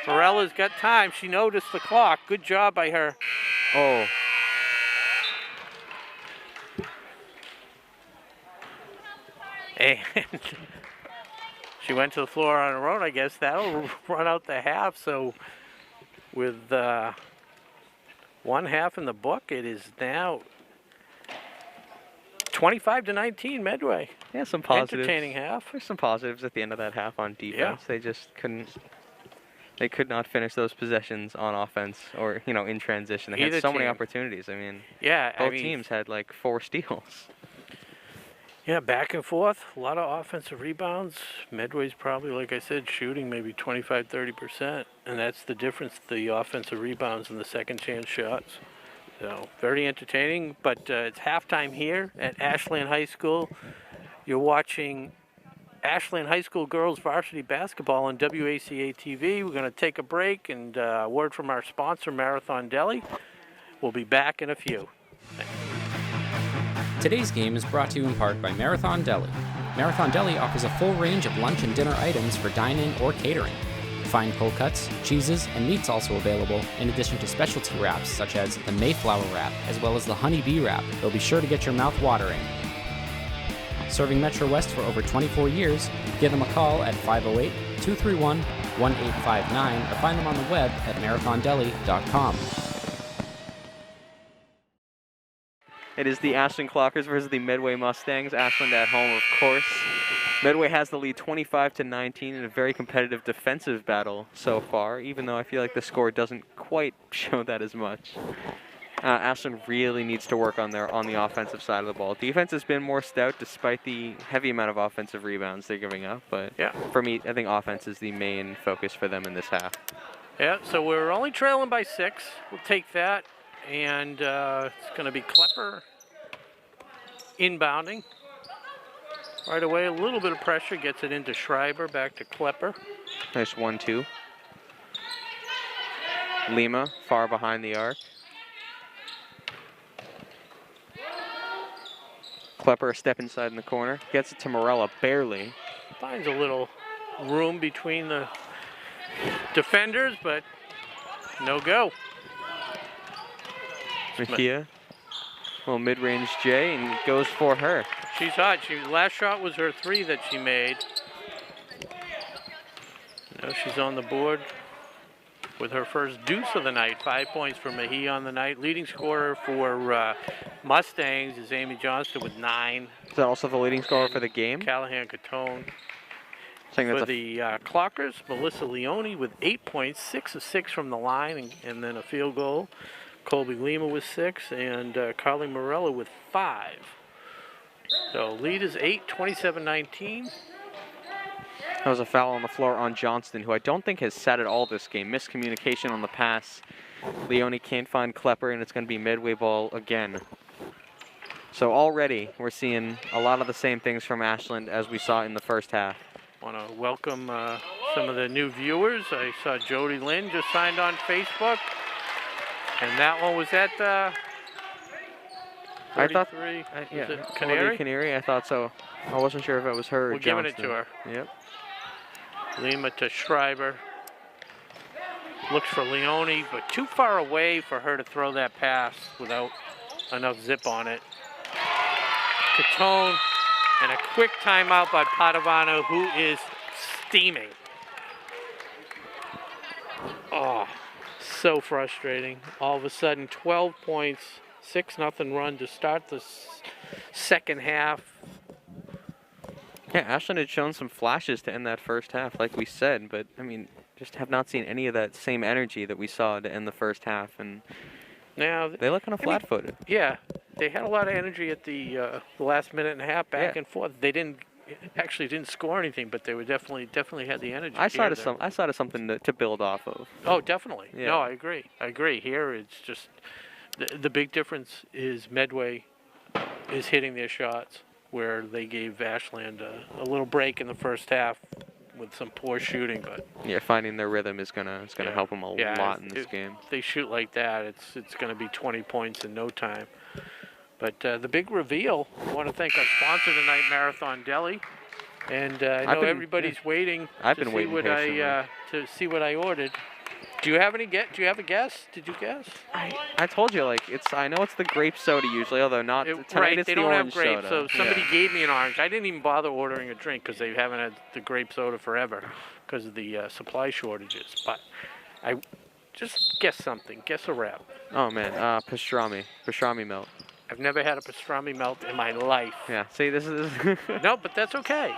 Morella's got time. She noticed the clock. Good job by her. Oh. And she went to the floor on her own, I guess. That'll run out the half. So with 1 half in the book, it is now 25-19 Medway. Yeah, some positives. Entertaining half. There's some positives at the end of that half on defense. Yeah. They just couldn't. They could not finish those possessions on offense or, in transition. They had so many opportunities. I mean, yeah, both teams had like 4 steals. Yeah, back and forth. A lot of offensive rebounds. Medway's probably, like I said, shooting maybe 25-30%. And that's the difference, the offensive rebounds and the second chance shots. So very entertaining. But it's halftime here at Ashland High School. You're watching Ashland High School girls varsity basketball on WACA-TV. We're going to take a break and a word from our sponsor, Marathon Deli. We'll be back in a few. Thanks. Today's game is brought to you in part by Marathon Deli. Marathon Deli offers a full range of lunch and dinner items for dine-in or catering. Fine cold cuts, cheeses, and meats also available, in addition to specialty wraps such as the Mayflower wrap, as well as the Honey Bee wrap. They'll be sure to get your mouth watering. Serving Metro West for over 24 years, give them a call at 508-231-1859 or find them on the web at marathondeli.com. It is the Ashland Clockers versus the Medway Mustangs. Ashland at home, of course. Medway has the lead 25-19 in a very competitive defensive battle so far, even though I feel like the score doesn't quite show that as much. Ashland really needs to work on the offensive side of the ball. Defense has been more stout despite the heavy amount of offensive rebounds they're giving up, but yeah, for me, I think offense is the main focus for them in this half. Yeah, so we're only trailing by 6. We'll take that. And it's going to be Klepper inbounding. Right away, a little bit of pressure, gets it into Schreiber, back to Klepper. Nice 1-2. Lima, far behind the arc. Klepper a step inside in the corner, gets it to Morella, barely. Finds a little room between the defenders, but no go. Mejia, little mid-range J, and goes for her. She's hot. Last shot was her 3 that she made. Now she's on the board with her first deuce of the night. 5 points for Mejia on the night. Leading scorer for Mustangs is Amy Johnston with 9. Is that also the leading scorer for the game? Callahan Catone. For the Clockers, Melissa Leone with 8 points, 6 of 6 from the line, and then a field goal. Colby Lima with 6, and Carly Morella with 5. So lead is 8, 27-19. That was a foul on the floor on Johnston, who I don't think has sat at all this game. Miscommunication on the pass. Leone can't find Klepper, and it's going to be Medway ball again. So already we're seeing a lot of the same things from Ashland as we saw in the first half. Want to welcome some of the new viewers. I saw Jody Lynn just signed on Facebook. And that one was at 33. I thought, is it Canary? Canary, I thought so. I wasn't sure if it was her or We're Johnston. giving it to her. Yep. Lima to Schreiber. Looks for Leone, but too far away for her to throw that pass without enough zip on it. Catone, and a quick timeout by Padovano, who is steaming. Oh. So frustrating. All of a sudden, 12 points, 6-0 run to start the second half. Yeah, Ashland had shown some flashes to end that first half, like we said, but, I mean, just have not seen any of that same energy that we saw to end the first half, and now they look kind of flat-footed. Yeah, they had a lot of energy at the last minute and a half, back and forth. They didn't score anything, but they were definitely had the energy. I saw it as something to build off of. Oh, definitely. Yeah. No, I agree. Here, it's just the big difference is Medway is hitting their shots, where they gave Ashland a little break in the first half with some poor shooting. But yeah, finding their rhythm is gonna help them a lot in this game. If they shoot like that, it's gonna be 20 points in no time. But the big reveal, I want to thank our sponsor tonight, Marathon Deli. And I know everybody's waiting to see what I ordered. Do you have a guess? Did you guess? I told you, I know it's the grape soda usually, although not tonight. Right, it's they the don't have orange grape, soda. so somebody gave me an orange. I didn't even bother ordering a drink because they haven't had the grape soda forever because of the supply shortages. But I just guess something. Guess a wrap. Oh man, pastrami melt. I've never had a pastrami melt in my life. Yeah, see, this is... No, but that's okay.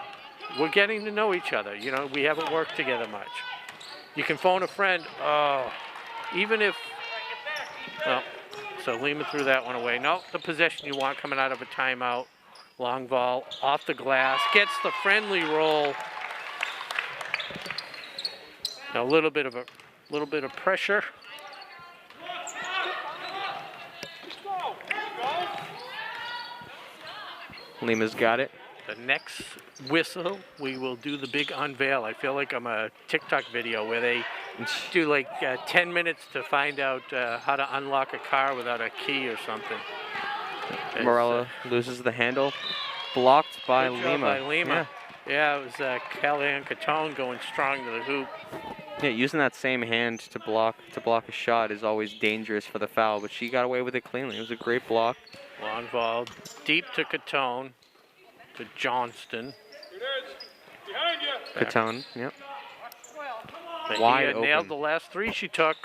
We're getting to know each other. You know, we haven't worked together much. You can phone a friend. Oh, even if... Well, so Lima threw that one away. No, the possession you want coming out of a timeout Long ball off the glass, gets the friendly roll. A little bit of pressure. Lima's got it. The next whistle, we will do the big unveil. I feel like I'm a TikTok video where they do like 10 minutes to find out how to unlock a car without a key or something. Morella loses the handle. Blocked by Good job Lima. by Lima. Yeah, it was Kellyanne Catone going strong to the hoop. Yeah, using that same hand to block a shot is always dangerous for the foul, but she got away with it cleanly. It was a great block. Long ball, deep to Catone, to Johnston. Catone, yep. Wide open. Nailed the last three she took.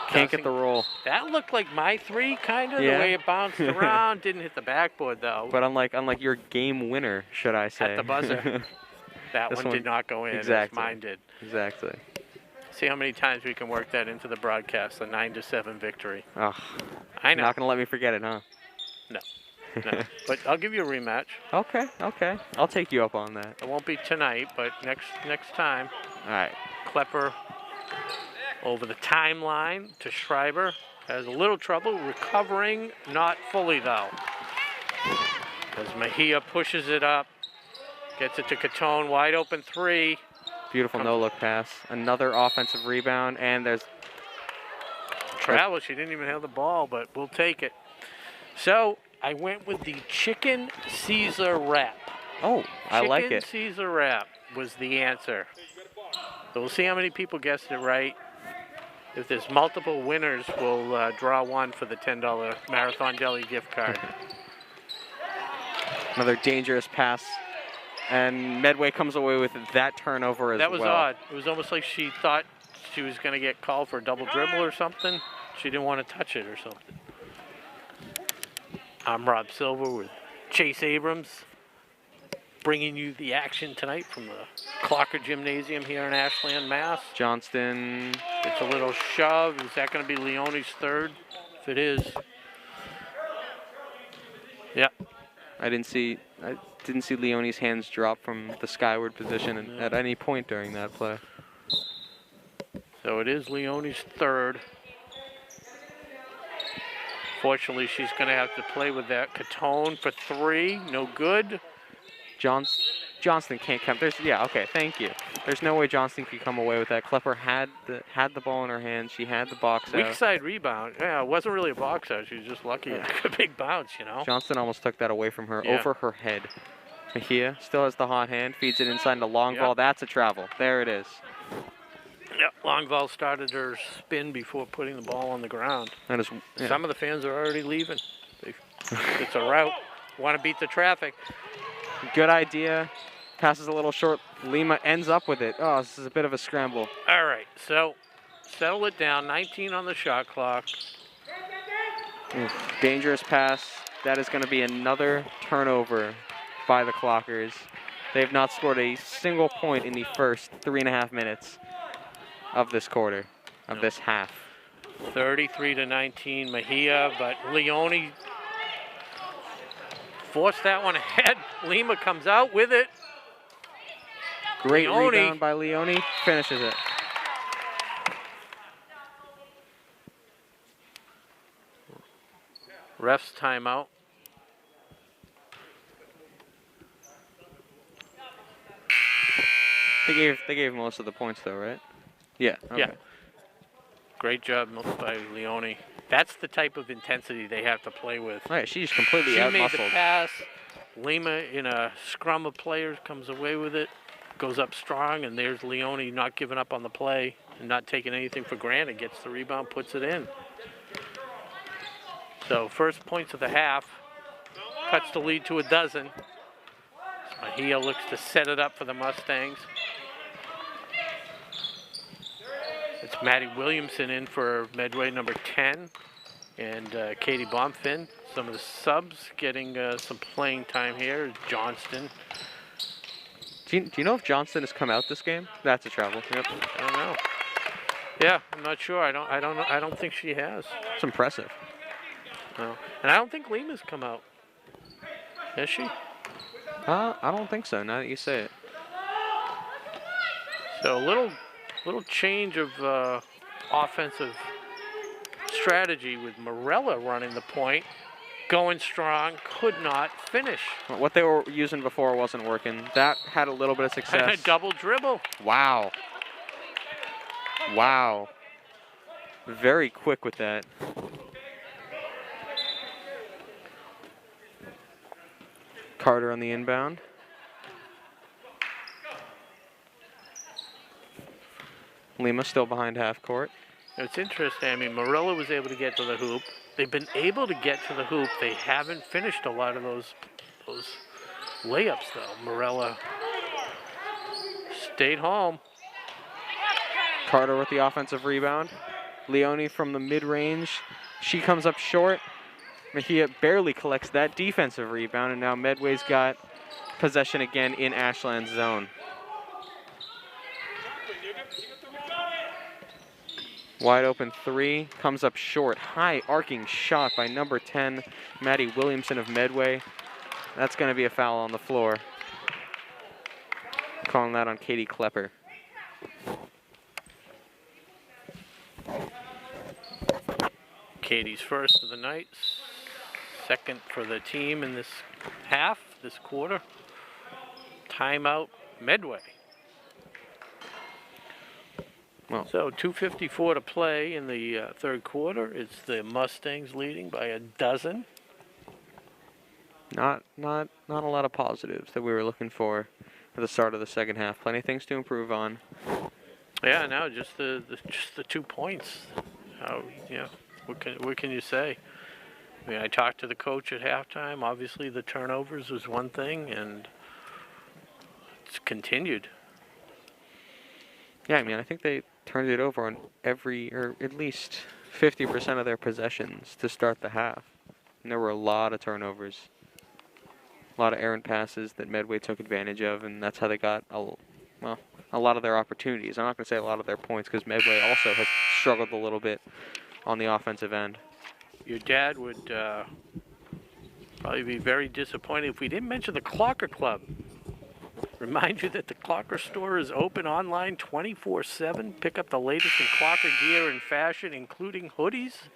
Can't get the roll. That looked like my three, kind of, Yeah. the way it bounced around. Didn't hit the backboard, though. But unlike your game winner, should I say. At the buzzer. That This one did not go in, exactly. as mine did. Exactly. See how many times we can work that into the broadcast, the 9-7 victory. Oh, I know. Not going to let me forget it, huh? No. But I'll give you a rematch. Okay. I'll take you up on that. It won't be tonight, but next time. All right. Klepper over the timeline to Schreiber. Has a little trouble recovering, not fully though. As Mejia pushes it up, gets it to Catone, wide open three. Beautiful no-look pass. Another offensive rebound, and there's Travel, she didn't even have the ball, but we'll take it. So I went with the chicken Caesar wrap. Oh, I like it. Chicken Caesar wrap was the answer. So we'll see how many people guessed it right. If there's multiple winners, we'll draw one for the $10 Marathon Deli gift card. Another dangerous pass. And Medway comes away with that turnover as well. That was odd. It was almost like she thought she was going to get called for a double dribble or something. She didn't want to touch it or something. I'm Rob Silver with Chase Abrams, bringing you the action tonight from the Clocker Gymnasium here in Ashland, Mass. Johnston. It's a little shove. Is that going to be Leone's third? If it is. Yep. I didn't see Leone's hands drop from the skyward position at any point during that play. So it is Leone's third. Fortunately, she's going to have to play with that. Catone for three, no good. Johnston can't come. Okay, thank you. There's no way Johnston could come away with that. Klepper had the ball in her hands. She had the box out. Weak side rebound. Yeah, it wasn't really a box out. She was just lucky. A big bounce, you know. Johnston almost took that away from her, over her head. Mejia still has the hot hand, feeds it inside the long ball. That's a travel. There it is. Yep, Longval started her spin before putting the ball on the ground. That is, Some of the fans are already leaving. It's a route. Want to beat the traffic. Good idea. Passes a little short. Lima ends up with it. Oh, this is a bit of a scramble. All right, so settle it down. 19 on the shot clock. Oof, dangerous pass. That is going to be another turnover by the Clockers. They have not scored a single point in the first 3.5 minutes of this quarter, of this half. 33-19 Mejia, but Leone forced that one ahead. Lima comes out with it. Great Leone. rebound by Leone. Finishes it. Ref's timeout. They gave most of the points though, right? Yeah. Okay. Yeah. Great job by Leone. That's the type of intensity they have to play with. All right, she's completely She made the out-muscled. pass. Lima, in a scrum of players, comes away with it, goes up strong, and there's Leone not giving up on the play and not taking anything for granted. Gets the rebound, puts it in. So first points of the half. Cuts the lead to 12. Mejia looks to set it up for the Mustangs. It's Maddie Williamson in for Medway number 10 and Katie Bomfin. Some of the subs getting some playing time here. Johnston. Do you know if Johnston has come out this game? That's a travel. Yep. I don't know. Yeah, I'm not sure. I don't know. I don't think she has. It's impressive. No. And I don't think Lima's come out. Is she? I don't think so, now that you say it. So a little change of offensive strategy with Morella running the point, going strong, could not finish. What they were using before wasn't working. That had a little bit of success. And a double dribble. Wow. Wow. Very quick with that. Carter on the inbound. Lima still behind half court. It's interesting. I mean, Morella was able to get to the hoop. They've been able to get to the hoop. They haven't finished a lot of those layups, though. Morella stayed home. Carter with the offensive rebound. Leone from the mid-range. She comes up short. Mejia barely collects that defensive rebound, and now Medway's got possession again in Ashland's zone. Wide open three, comes up short. High arcing shot by number 10, Maddie Williamson of Medway. That's going to be a foul on the floor. Calling that on Katie Klepper. Katie's first of the night, second for the team in this half, this quarter. Timeout, Medway. Well, So 2:54 to play in the third quarter. It's the Mustangs leading by a dozen. not a lot of positives that we were looking for at the start of the second half. Plenty of things to improve on. Yeah, no, just the 2 points. Yeah, what can you say? I mean, I talked to the coach at halftime. Obviously, the turnovers was one thing, and it's continued. Yeah, I mean, I think they turned it over on or at least 50% of their possessions to start the half. And there were a lot of turnovers. A lot of errant passes that Medway took advantage of, and that's how they got a lot of their opportunities. I'm not going to say a lot of their points, because Medway also has struggled a little bit on the offensive end. Your dad would probably be very disappointed if we didn't mention the Clocker Club. Remind you that the Clocker store is open online 24/7. Pick up the latest in Clocker gear and fashion, including hoodies,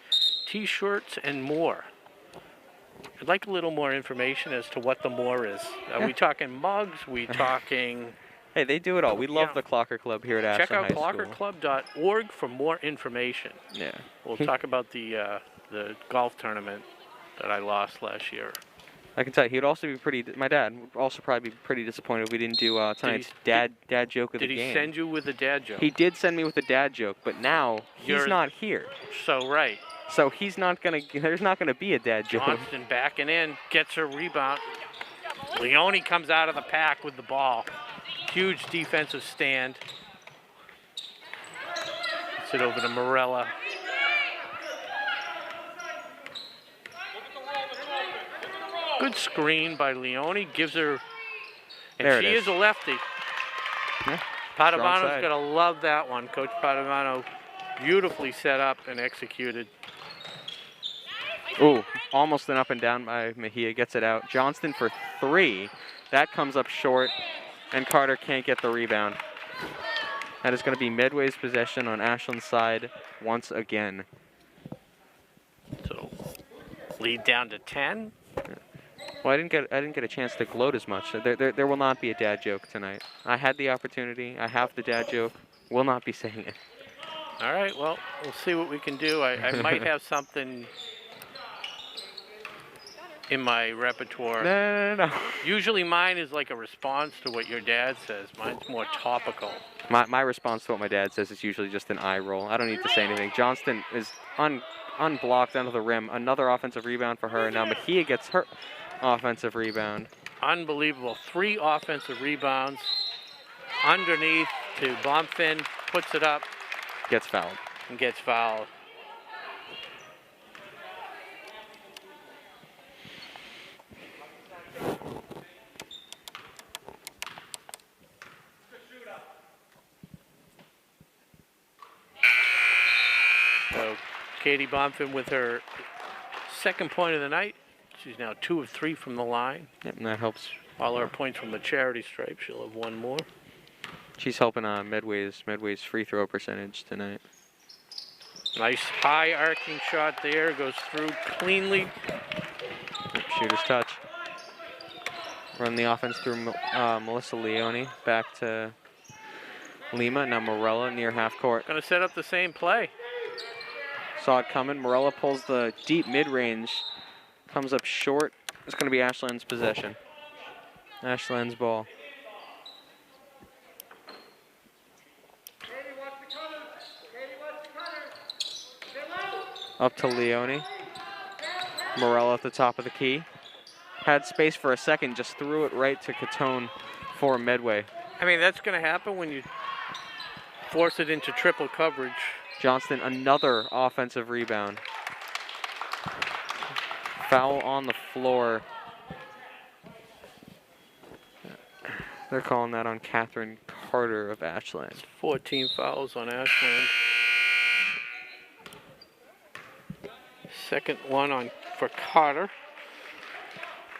t-shirts, and more. I'd like a little more information as to what the more is. Are we talking mugs? We talking... Hey, they do it all. We love Yeah. the Clocker Club here at Check Ashland out High School. clockerclub.org for more information. Yeah. We'll talk about the golf tournament that I lost last year. I can tell you, he would also be my dad would also probably be pretty disappointed if we didn't do tonight's dad joke of the game. Did he send you with a dad joke? He did send me with a dad joke, but now he's not here. So, right. So there's not gonna be a dad joke. Johnston backing in, gets her rebound. Leone comes out of the pack with the ball. Huge defensive stand. Gets it over to Morella. Good screen by Leone. Gives her, and There it she is. is a lefty. Yeah, Padovano's side. going to love that one. Coach Padovano beautifully set up and executed. Ooh, almost an up and down by Mejia. Gets it out. Johnston for three. That comes up short, and Carter can't get the rebound. That is going to be Medway's possession on Ashland's side once again. So lead down to 10. Well, I didn't get a chance to gloat as much. There will not be a dad joke tonight. I had the opportunity. I have the dad joke. Will not be saying it. All right, well, we'll see what we can do. I might have something in my repertoire. No. Usually mine is like a response to what your dad says. Mine's more topical. My response to what my dad says is usually just an eye roll. I don't need to say anything. Johnston is unblocked under the rim. Another offensive rebound for her. Now Mejia gets her offensive rebound. Unbelievable. 3 offensive rebounds. Underneath to Bonfin. Puts it up Gets fouled. and gets fouled. So Katie Bonfin with her second point of the night. She's now 2 of 3 from the line. Yep, and that helps. All her points from the charity stripe. She'll have 1 more. She's helping Medway's free throw percentage tonight. Nice high arcing shot there. Goes through cleanly. Yep, shooter's touch. Run the offense through Melissa Leone. Back to Lima. Now Morella near half court. Going to set up the same play. Saw it coming. Morella pulls the deep mid-range. Comes up short. It's going to be Ashland's possession. Ashland's ball. Up to Leone. Morella at the top of the key. Had space for a second, just threw it right to Catone for Medway. I mean, that's going to happen when you force it into triple coverage. Johnston, another offensive rebound. Foul on the floor. They're calling that on Catherine Carter of Ashland. 14 fouls on Ashland. Second one on for Carter.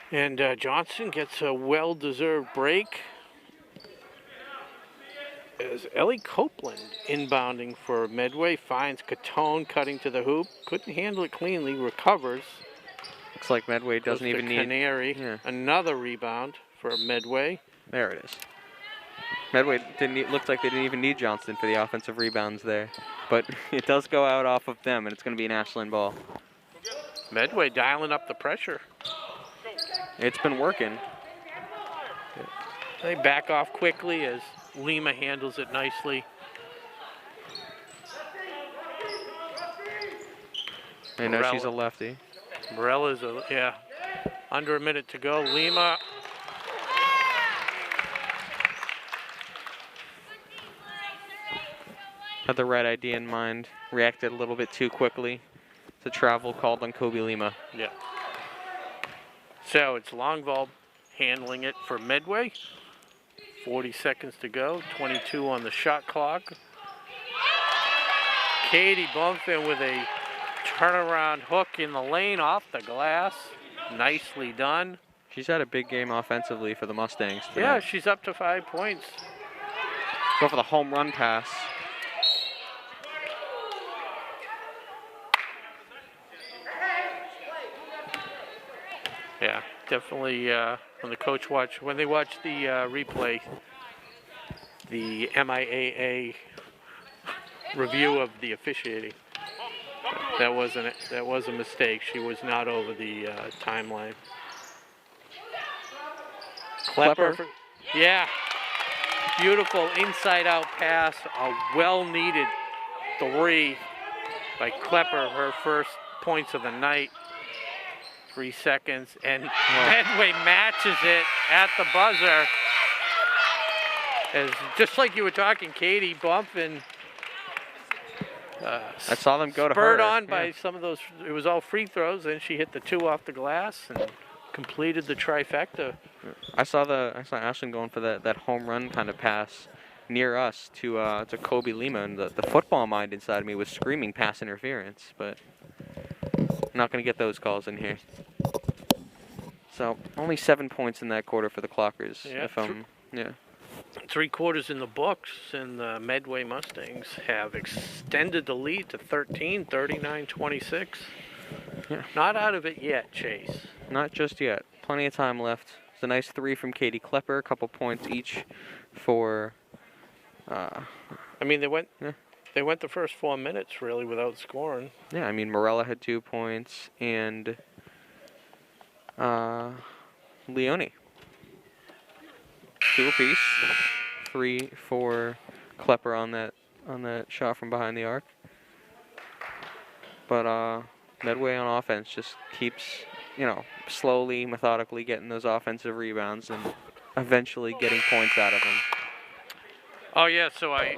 And Johnson gets a well-deserved break. As Ellie Copeland inbounding for Medway, finds Catone cutting to the hoop. Couldn't handle it cleanly, recovers. Looks like Medway doesn't even need... Canary. Yeah. Another rebound for Medway. There it is. Medway looked like they didn't even need Johnston for the offensive rebounds there. But it does go out off of them, and it's going to be an Ashland ball. Medway dialing up the pressure. It's been working. They back off quickly as Lima handles it nicely. I know she's a lefty. Morella's under a minute to go. Lima. Had the right idea in mind. Reacted a little bit too quickly. The travel called on Kobe Lima. Yeah. So it's Longvall handling it for Medway. 40 seconds to go. 22 on the shot clock. Katie Bumfin with a turnaround hook in the lane off the glass. Nicely done. She's had a big game offensively for the Mustangs today. Yeah, she's up to 5 points. Go for the home run pass. Yeah, definitely when they watch the replay, the MIAA review of the officiating, that was a mistake. She was not over the timeline. Klepper. Yeah, beautiful inside out pass, a well needed 3 by Klepper, her first points of the night. 3 seconds, and Medway matches it at the buzzer. As just like you were talking, Katie Bumfin. I saw them go to her. Spurred on by some of those. It was all free throws. Then she hit the 2 off the glass and completed the trifecta. I saw Ashland going for that home run kind of pass near us to Kobe Lima, and the football mind inside of me was screaming pass interference, but I'm not going to get those calls in here. So only 7 points in that quarter for the Clockers. Yeah, 3 quarters in the books, and the Medway Mustangs have extended the lead to 13, 39-26. Yeah. Not out of it yet, Chase. Not just yet. Plenty of time left. It's a nice 3 from Katie Klepper, a couple points each for... I mean, they went the first 4 minutes, really, without scoring. Yeah, I mean, Morella had 2 points, and Leone. 2 apiece. 3 for Klepper on that shot from behind the arc. But Medway on offense just keeps, slowly, methodically getting those offensive rebounds and eventually getting points out of them. Oh yeah, so I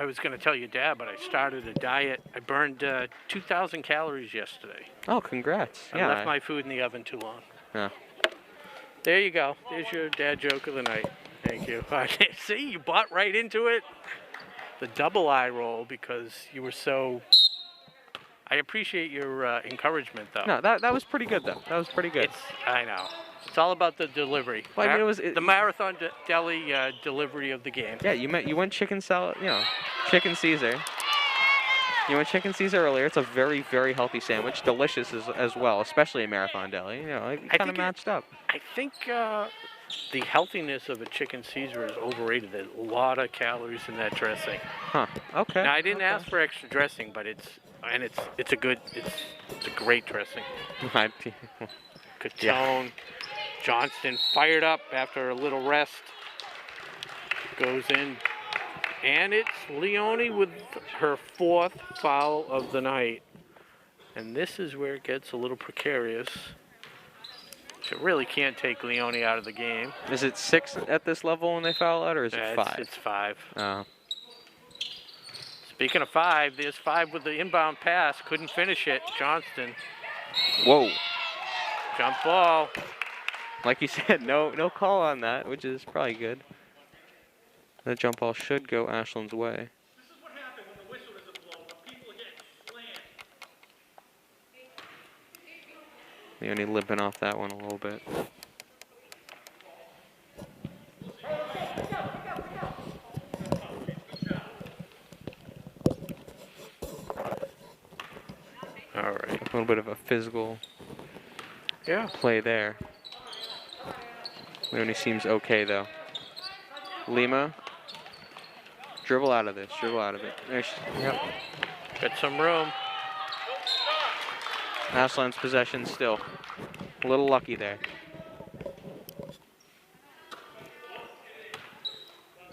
was going to tell you, Dad, but I started a diet. I burned 2,000 calories yesterday. Oh, congrats! I left my food in the oven too long. Yeah. There you go. There's your dad joke of the night. Thank you. See, you bought right into it. The double eye roll because you were so I appreciate your encouragement, though. No, that was pretty good though. That was pretty good. I know. It's all about the delivery. Well, I mean, The Marathon Deli delivery of the game. Yeah, you went chicken salad, chicken Caesar. You went chicken Caesar earlier. It's a very, very healthy sandwich, delicious as well, especially a Marathon Deli. It kind of matched up. I think the healthiness of a chicken Caesar is overrated. There's a lot of calories in that dressing. Huh. Okay. Now I didn't ask for extra dressing, but it's a great dressing. Catone. Johnston fired up after a little rest. Goes in. And it's Leone with her 4th foul of the night. And this is where it gets a little precarious. She really can't take Leone out of the game. Is it 6 at this level when they foul out, or is it 5? It's 5. Oh. Speaking of 5, there's 5 with the inbound pass. Couldn't finish it. Johnston. Whoa. Jump ball. Like you said, no call on that, which is probably good. The jump ball should go Ashland's way. This is what happened when the whistle isn't blown, when people are getting slammed. The only limping off that one a little bit. All right. A little bit of a physical play there. Leone seems okay though. Lima. Dribble out of this. Dribble out of it. Yep. Got some room. Ashland's possession still. A little lucky there.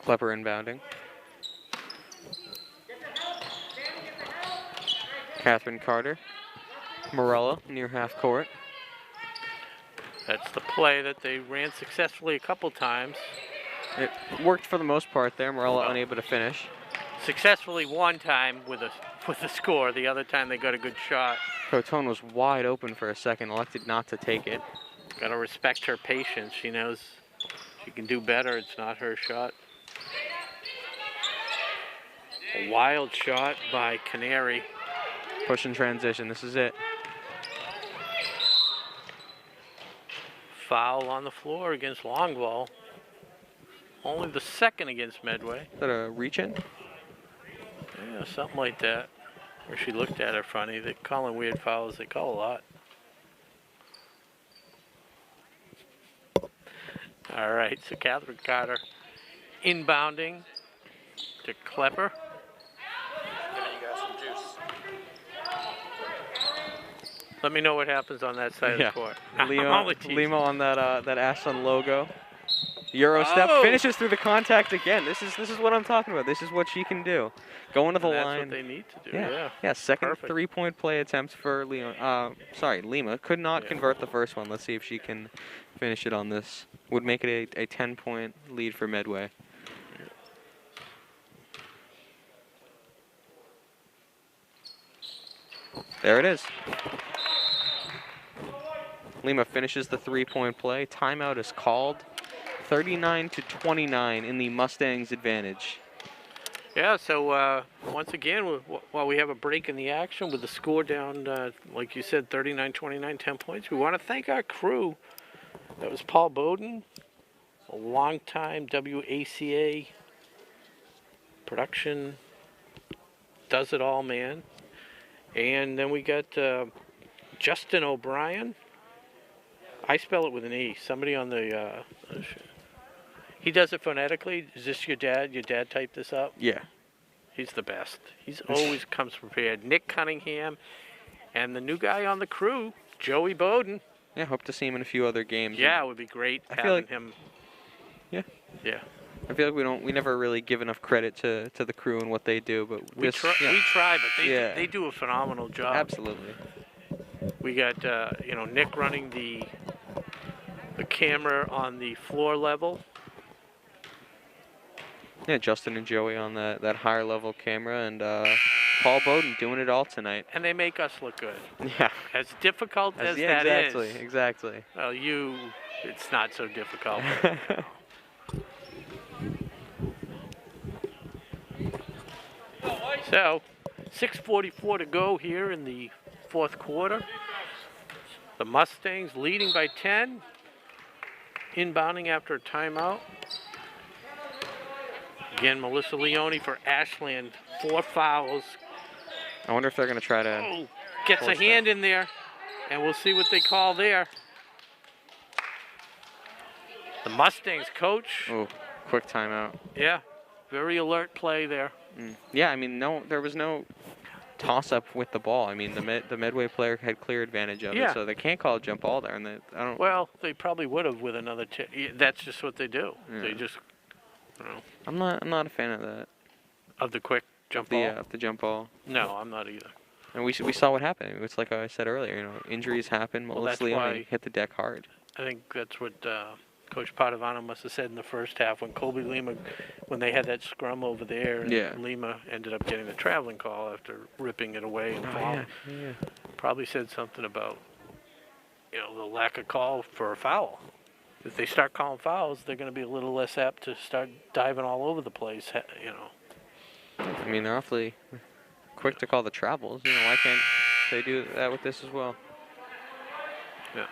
Klepper inbounding. Catherine Carter. Morella near half court. That's the play that they ran successfully a couple times. It worked for the most part there. Morella unable to finish. Successfully one time with a score. The other time they got a good shot. Crotone was wide open for a second, elected not to take it. Got to respect her patience. She knows she can do better. It's not her shot. A wild shot by Canary. Push and transition. This is it. Foul on the floor against Longwall. Only the 2nd against Medway. Is that a reach-in? Yeah, something like that. Or she looked at her funny. They calling weird fouls. They call a lot. All right, so Catherine Carter inbounding to Klepper. Giving you guys some juice. Let me know what happens on that side of the court. Lima on that Ashland logo. Euro step finishes through the contact again. This is what I'm talking about. This is what she can do. Going to the line. That's what they need to do. Yeah. Second Perfect. 3-point play attempt for Lima. Could not convert the first one. Let's see if she can finish it on this. Would make it a 10-point lead for Medway. There it is. Lima finishes the 3-point play. Timeout is called. 39-29 in the Mustangs' advantage. Yeah, so once again, while we have a break in the action with the score down, like you said, 39-29, 10 points, we want to thank our crew. That was Paul Bowden, a longtime WACA production, does it all man. And then we got Justin O'Brien. I spell it with an E. Somebody on the... he does it phonetically. Is this your dad? Your dad typed this up? Yeah. He's the best. He's always comes prepared. Nick Cunningham and the new guy on the crew, Joey Bowden. Yeah, hope to see him in a few other games. Yeah, it would be great having him. Yeah. Yeah. I feel like we never really give enough credit to the crew and what they do, but we try, but they do a phenomenal job. Absolutely. We got Nick running the camera on the floor level. Yeah, Justin and Joey on that higher level camera, and Paul Bowden doing it all tonight. And they make us look good. Yeah. As difficult as that is. Exactly. Well, it's not so difficult. So, 6:44 to go here in the fourth quarter. The Mustangs leading by 10. Inbounding after a timeout. Again, Melissa Leone for Ashland. 4 fouls. I wonder if they're going to try to... Oh, gets a hand in there, and we'll see what they call there. The Mustangs coach. Oh, quick timeout. Yeah, very alert play there. Yeah, I mean, there was no toss-up with the ball. I mean, the Medway player had clear advantage of it, so they can't call a jump ball there. And I don't. Well, they probably would have with another. That's just what they do. Yeah. They just. You know, I'm not a fan of that. of the quick jump ball. Of the jump ball. No, I'm not either. And we saw what happened. It's like I said earlier. You know, injuries happen. Well, Melissa that's Leone why- hit the deck hard. I think that's what Coach Padovano must have said in the first half when Colby Lima, when they had that scrum over there, and Yeah. Lima ended up getting the traveling call after ripping it away and falling. Yeah. Probably said something about, the lack of call for a foul. If they start calling fouls, they're going to be a little less apt to start diving all over the place, I mean, they're awfully quick to call the travels. You know, why can't they do that with this as well? Yeah.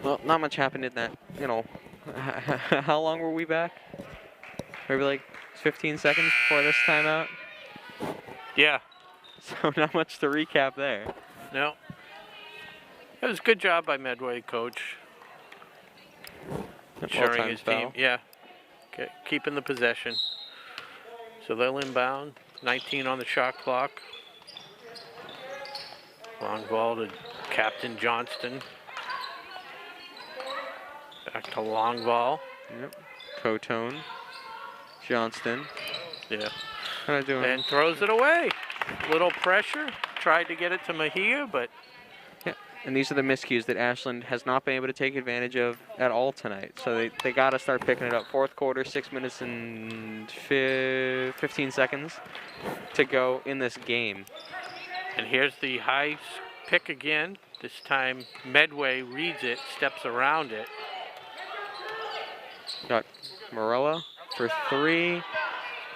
Well, not much happened in that, how long were we back? Maybe like 15 seconds before this timeout? Yeah. So not much to recap there. No. It was a good job by Medway coach. Ensuring his team. Yeah. Okay. Keeping the possession. So they'll inbound. 19 on the shot clock. Long ball to Captain Johnston. Back to long ball. Yep. Cotone. Johnston. Yeah. Kind of doing. And throws it away. Little pressure. Tried to get it to Mejia, but Yeah. And these are the miscues that Ashland has not been able to take advantage of at all tonight. So they got to start picking it up. Fourth quarter, 6 minutes and 15 seconds to go in this game. and here's the high pick again. This time Medway reads it, steps around it. Got Morella for 3.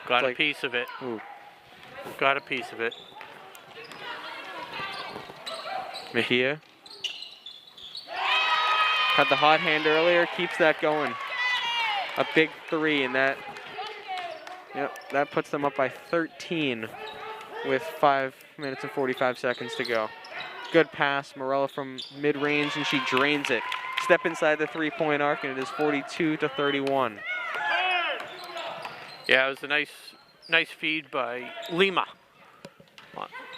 Got a like- piece of it. Ooh. Got a piece of it. Mejia. Had the hot hand earlier, keeps that going. A big 3, and that puts them up by 13 with 5 minutes and 45 seconds to go. Good pass, Morella from mid-range, and she drains it. Step inside the 3-point arc, and it is 42-31. Yeah, it was a nice feed by Lima.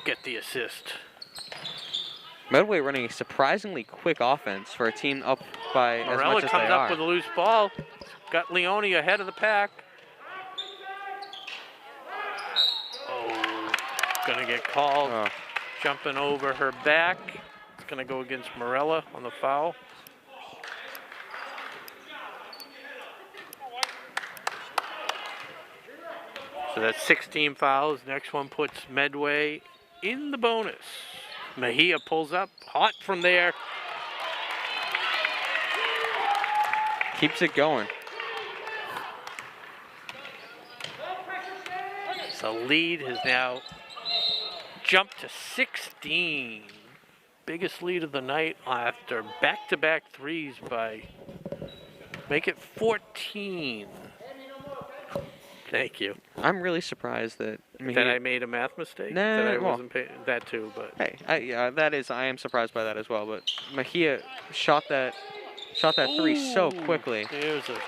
Get the assist. Medway running a surprisingly quick offense for a team up by as Morella much as comes they up are. with a loose ball. Got Leone ahead of the pack. Oh, gonna get called. Oh. Jumping over her back. It's gonna go against Morella on the foul. So that's 16 fouls. Next one puts Medway in the bonus. Mejia pulls up, hot from there. Keeps it going. So lead has now jumped to 16. Biggest lead of the night after back-to-back threes by, make it 14. Thank you. I'm really surprised that That I made a math mistake? Nah, that I well- wasn't paying that too, but Hey, I am surprised by that as well. But Mejia shot that 3 so Ooh, quickly. There's a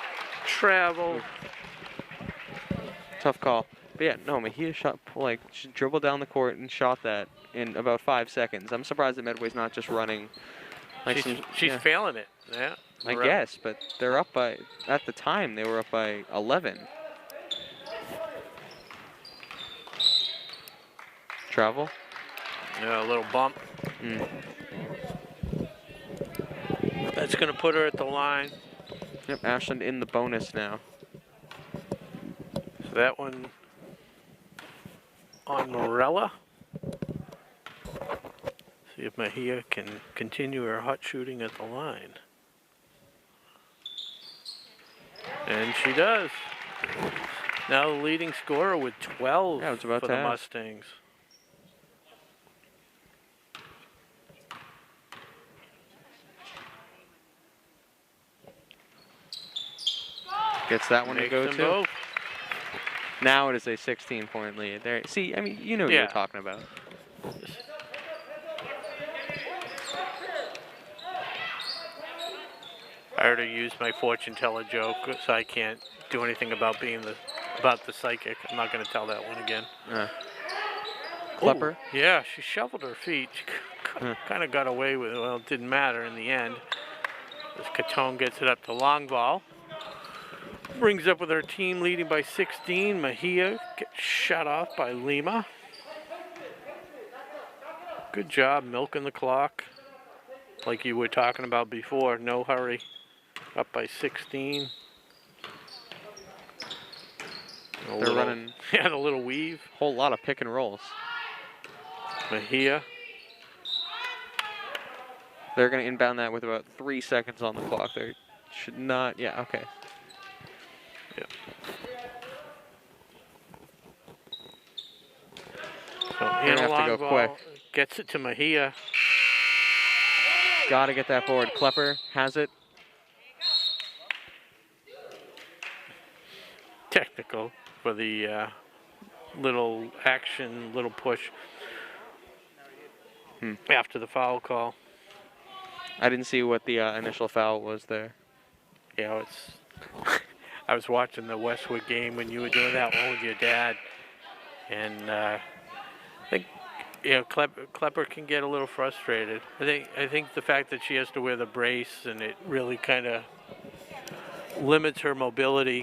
travel. Tough call. But yeah, no, Mejia she dribbled down the court and shot that in about 5 seconds. I'm surprised that Medway's not just running. She's failing it. Yeah. I guess, but they're up by, at the time, they were up by 11. Travel. Yeah, a little bump. That's going to put her at the line. Yep, Ashland in the bonus now. So that one on Morella. See if Mejia can continue her hot shooting at the line. And she does. Now the leading scorer with 12 Yeah, I was about for to the ask. Mustangs. Gets that one to Makes go them too. both. Now it is a 16-point lead. There. See, I mean, you know what Yeah. you're talking about. I already used my fortune teller joke, so I can't do anything about being the psychic. I'm not going to tell that one again. Klepper. Ooh, yeah, she shoveled her feet. She kind of got away with it. Well, it didn't matter in the end. As Catone gets it up to long ball. Brings up with her team leading by 16. Mejia gets shut off by Lima. Good job milking the clock. Like you were talking about before, no hurry. Up by 16. They're running Yeah, the little weave. a whole lot of pick and rolls. Mejia. They're going to inbound that with about 3 seconds on the clock. They should not. Yeah, okay. Yeah. So in gonna a have to long go ball, quick. gets it to Mejia. Got to get that board. Klepper has it. Technical for the little action, little push after the foul call. I didn't see what the initial foul was there. You know, it's. I was watching the Westwood game when you were doing that one with your dad, and I think Klepper can get a little frustrated. I think the fact that she has to wear the brace and it really kind of limits her mobility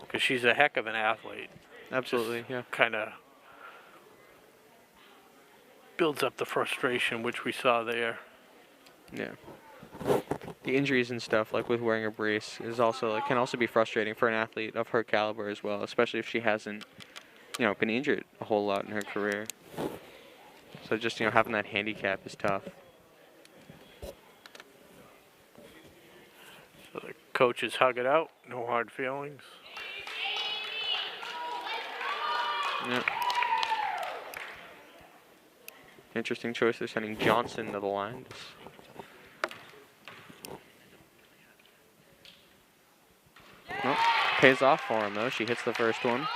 because she's a heck of an athlete. Absolutely, yeah. Kind of builds up the frustration which we saw there. Yeah. The injuries and stuff, like with wearing a brace, is also can also be frustrating for an athlete of her caliber as well, especially if she hasn't, been injured a whole lot in her career. So just, having that handicap is tough. So the coaches hug it out, no hard feelings. Yeah. Interesting choice. They're sending Johnson to the line. Nope. Pays off for him, though. She hits the first one.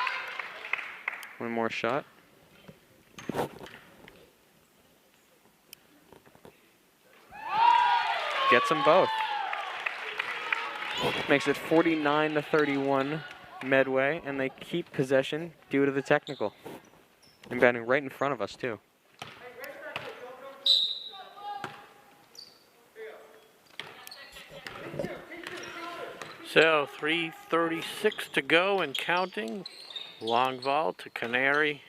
One more shot. Gets them both. Makes it 49-31 Medway, and they keep possession due to the technical. Inbounding right in front of us, too. So 3:36 to go and counting. Long ball to Canary.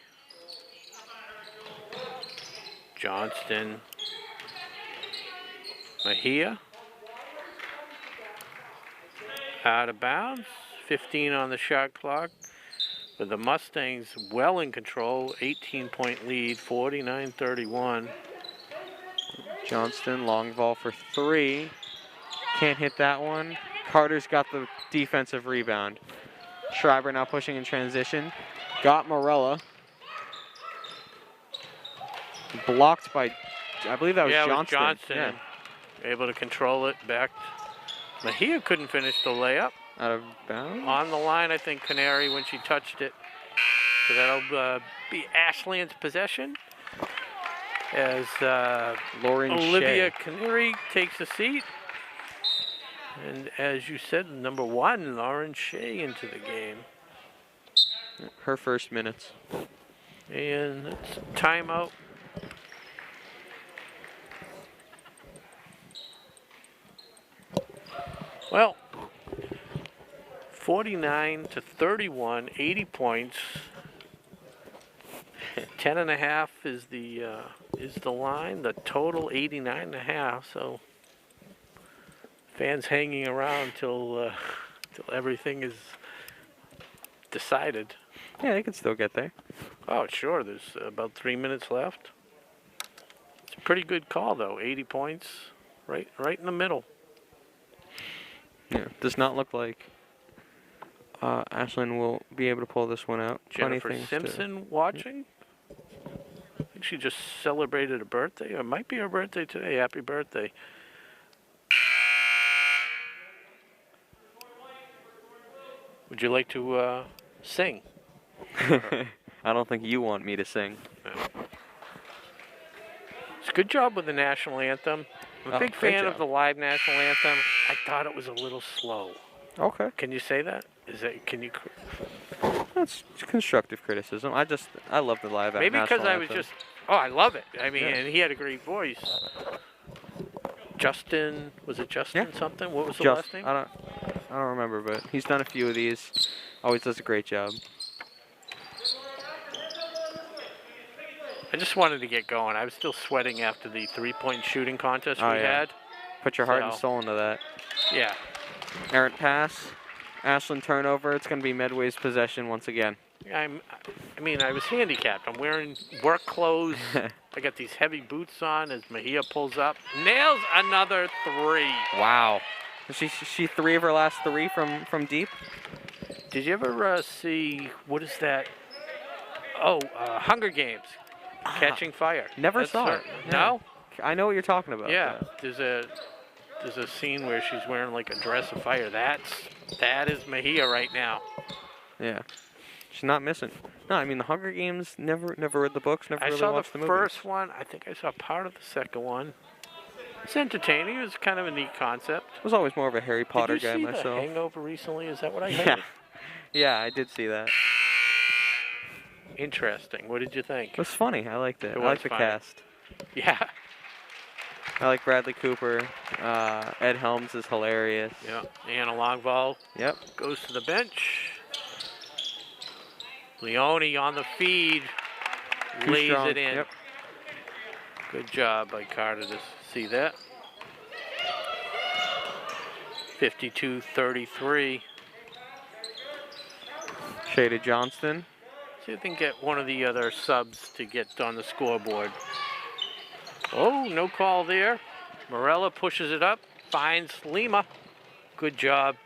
Johnston. Mejia. Out of bounds. 15 on the shot clock. But the Mustangs well in control. 18-point lead. 49-31. Johnston, long ball for 3. Can't hit that one. Carter's got the defensive rebound. Schreiber now pushing in transition. Got Morella. Blocked by, I believe that was Yeah, it was Johnston. Johnston. Yeah. Able to control it back. Mejia couldn't finish the layup. Out of bounds. On the line, I think, Canary when she touched it. So that'll be Ashland's possession. As Lauren Olivia Shea. Canary takes a seat. And as you said, number 1, Lauren Shea into the game. Her first minutes. And it's timeout. Well, 49-31, 80 points. 10.5 is the line. The total 89.5. So fans hanging around till everything is decided. Yeah, they can still get there. Oh, sure. There's about 3 minutes left. It's a pretty good call, though. 80 points, right in the middle. Yeah, does not look like Ashlyn will be able to pull this one out. Plenty of Jennifer things Simpson watching. I think she just celebrated a birthday, or it might be her birthday today. Happy birthday. Would you like to sing? I don't think you want me to sing. It's a good job with the national anthem. I'm a big great fan job. of the live national anthem. I thought it was a little slow. Okay. Can you say that? Can you? That's constructive criticism. I love the live Maybe national because I was anthem. just. Oh, I love it. I mean, Yeah. and he had a great voice. Justin, was it Justin something? What was the last name? I don't remember, but he's done a few of these. Always does a great job. I just wanted to get going. I was still sweating after the three-point shooting contest we yeah. had. Put your heart and So- soul into that. Yeah. Errant pass. Ashlyn turnover. It's going to be Medway's possession once again. I mean, I was handicapped. I'm wearing work clothes. I got these heavy boots on as Mejia pulls up. Nails another three. Wow. Is she 3 of her last 3 from deep? Did you ever see, what is that? Oh, Hunger Games. Catching Fire. Never That's saw her. it. Yeah. No? I know what you're talking about. Yeah. There's a scene where she's wearing like a dress of fire. That is Mejia right now. Yeah. She's not missing. No, I mean the Hunger Games. Never read the books. Never I really saw watched the the movies. first one. I think I saw part of the second one. It's entertaining. It was kind of a neat concept. I was always more of a Harry Potter Did you guy see myself. The Hangover recently? Is that what I Yeah. heard? Yeah, I did see that. Interesting. What did you think? It was funny. I liked it. It I was like the funny. cast. Yeah. I like Bradley Cooper. Ed Helms is hilarious. Yeah. Anna Longval Yep. goes to the bench. Leone on the feed. Too Lays strong. it in. Yep. Good job by Carter to see that. 52-33. Shada Johnston. See if they can get one of the other subs to get on the scoreboard. Oh, no call there. Morella pushes it up, finds Lima. Good job.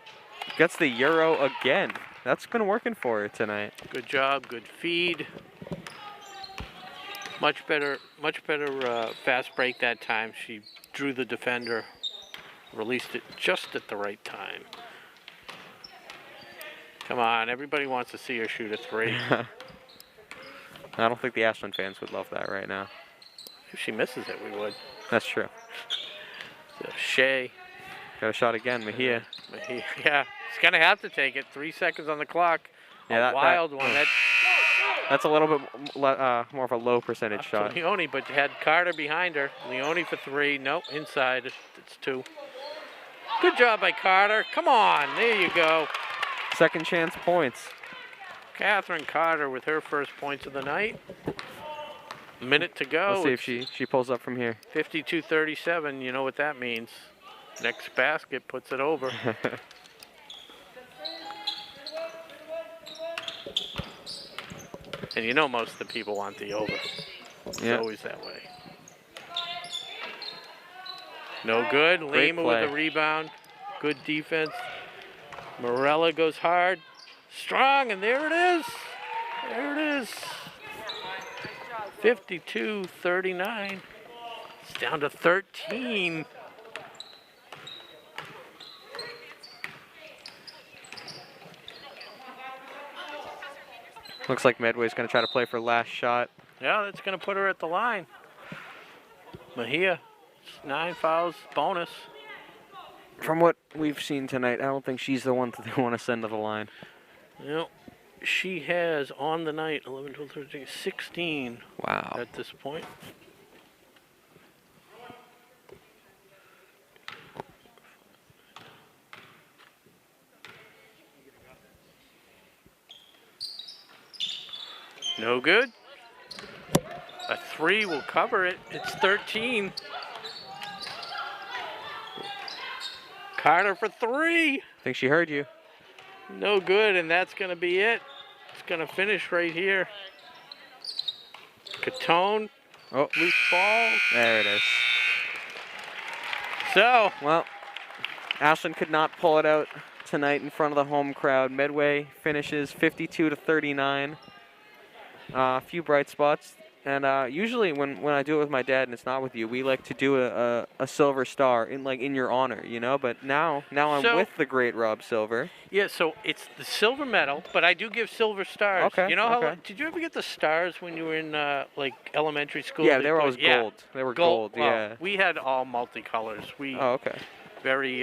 Gets the Euro again. That's been working for her tonight. Good job. Good feed. Much better fast break that time. She drew the defender, released it just at the right time. Come on, everybody wants to see her shoot a three. I don't think the Ashland fans would love that right now. If she misses it, we would. That's true. So Shea. Got a shot again, Mejia. Yeah, he's going to have to take it. 3 seconds on the clock. Yeah, A wild one. That's a little bit more of a low percentage shot. Leone, but had Carter behind her. Leone for three. Nope, inside. It's 2. Good job by Carter. Come on, there you go. Second chance points. Catherine Carter with her first points of the night. Minute to go. Let's see if she pulls up from here. 52-37. You know what that means. Next basket puts it over. And you know most of the people want the over. It's always that way. No good. Great Lima with play. the rebound. Good defense. Morella goes hard. Strong, and there it is. There it is. 52-39. It's down to 13. Looks like Medway's going to try to play for last shot. Yeah, that's going to put her at the line. Mejia, 9 fouls, bonus. From what we've seen tonight, I don't think she's the one that they want to send to the line. Yep. She has on the night 11, 12, 13, 16 Wow. at this point. No good. A 3 will cover it. It's 13. Carter for 3. I think she heard you. No good, and that's going to be it. It's going to finish right here. Catone, Oh, loose ball. there it is. So, Well, Ashland could not pull it out tonight in front of the home crowd. Medway finishes 52-39. A few bright spots. And usually when I do it with my dad and it's not with you, we like to do a silver star in your honor, you know. But now I'm with the great Rob Silver. Yeah, so it's the silver medal, but I do give silver stars. Okay. You know how? Okay. Did you ever get the stars when you were in like elementary school? Yeah, they were always yeah. gold. They were gold. Well, Yeah. we had all multicolors. Oh, okay. Very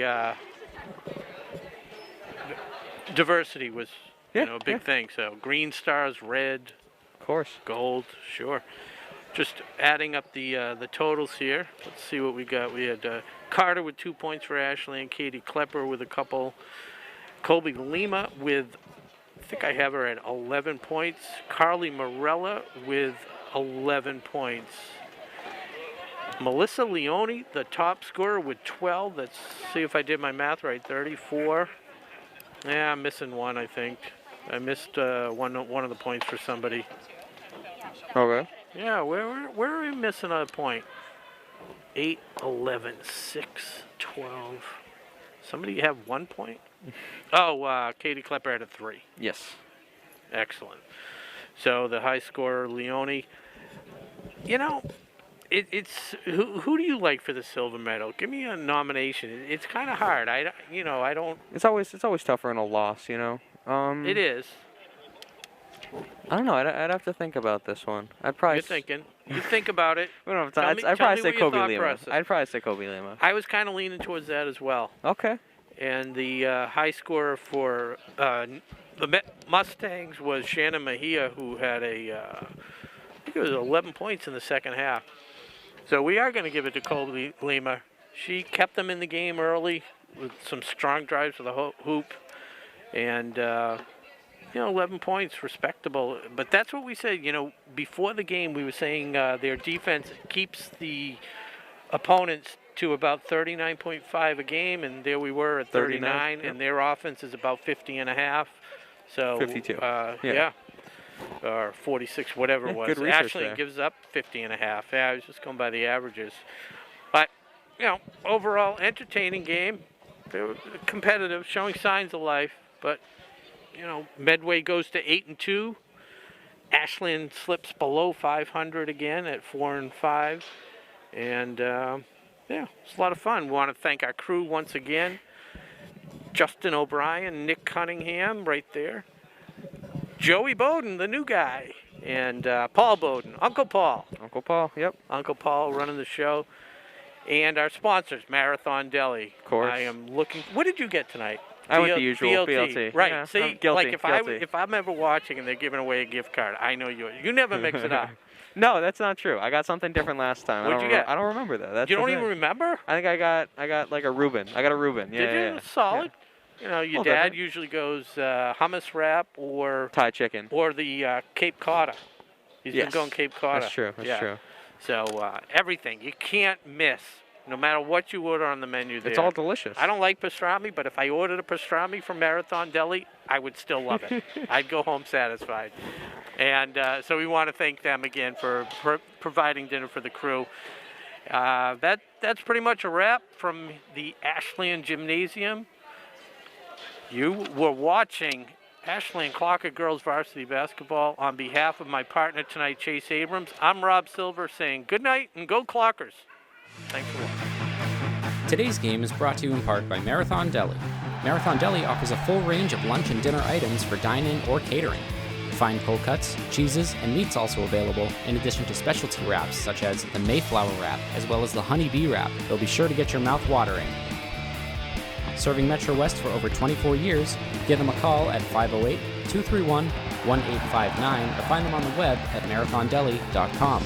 diversity was a big thing. So green stars, red. Of course. Gold, sure. Just adding up the totals here. Let's see what we got. We had Carter with 2 points for Ashland, Katie Klepper with a couple, Colby Lima with, I think I have her at 11 points, Carly Morella with 11 points. Melissa Leone, the top scorer with 12. Let's see if I did my math right. 34. Yeah, I'm missing one, I think. I missed one of the points for somebody. Okay. Yeah, where are we missing a point? 8, 11, 6, 12. Somebody have 1 point? Oh, Katie Klepper had a 3. Yes. Excellent. So the high scorer, Leone. You know, it's who do you like for the silver medal? Give me a nomination. It's kind of hard. I don't. It's always tougher in a loss, you know. It is. I don't know. I'd have to think about this one. I'd probably. You're thinking. You think about it. We don't have time. Tell I'd me probably say what your Kobe thought Lima. process. I'd probably say Kobe Lima. I was kind of leaning towards that as well. Okay. And the high scorer for the Mustangs was Shannon Mejia, who had I think it was 11 points in the second half. So we are going to give it to Kobe Lima. She kept them in the game early with some strong drives to the hoop. And, 11 points, respectable. But that's what we said, before the game we were saying their defense keeps the opponents to about 39.5 a game, and there we were at 39, yep. And their offense is about 50 and a half. So 52. Yeah. Or 46, whatever it was. Good research Actually, there. it gives up 50 and a half. Yeah, I was just going by the averages. But, overall entertaining game. They were competitive, showing signs of life. But, Medway goes to 8-2. Ashland slips below 500 again at 4-5. And, it's a lot of fun. We want to thank our crew once again. Justin O'Brien, Nick Cunningham right there. Joey Bowden, the new guy. And Paul Bowden, Uncle Paul. Uncle Paul, yep. Uncle Paul running the show. And our sponsors, Marathon Deli. Of course. I am looking. What did you get tonight? I went the usual BLT. Right. Yeah, See, I'm guilty, like if I'm ever watching and they're giving away a gift card, I know you never mix it up. No, that's not true. I got something different last time. What'd you get? I don't remember that. That's You don't the even thing. remember? I think I got like a Reuben. I got a Reuben. Yeah, Did you? yeah. Solid. Yeah. Your Well, dad different. usually goes hummus wrap or Thai chicken. the Cape Cod. He's been going Cape Cod. That's true. That's true. So everything you can't miss, no matter what you order on the menu. There, It's all delicious. I don't like pastrami, but if I ordered a pastrami from Marathon Deli, I would still love it. I'd go home satisfied. And so we want to thank them again for providing dinner for the crew. That's pretty much a wrap from the Ashland Gymnasium. You were watching Ashland Clocker Girls Varsity Basketball. On behalf of my partner tonight, Chase Abrams, I'm Rob Silver saying good night and go Clockers. Thanks for watching. Today's game is brought to you in part by Marathon Deli. Marathon Deli offers a full range of lunch and dinner items for dine-in or catering. Fine cold cuts, cheeses, and meats also available, in addition to specialty wraps such as the Mayflower wrap as well as the Honey Bee wrap. They'll be sure to get your mouth watering. Serving Metro West for over 24 years, give them a call at 508-231-1859 or find them on the web at marathondeli.com.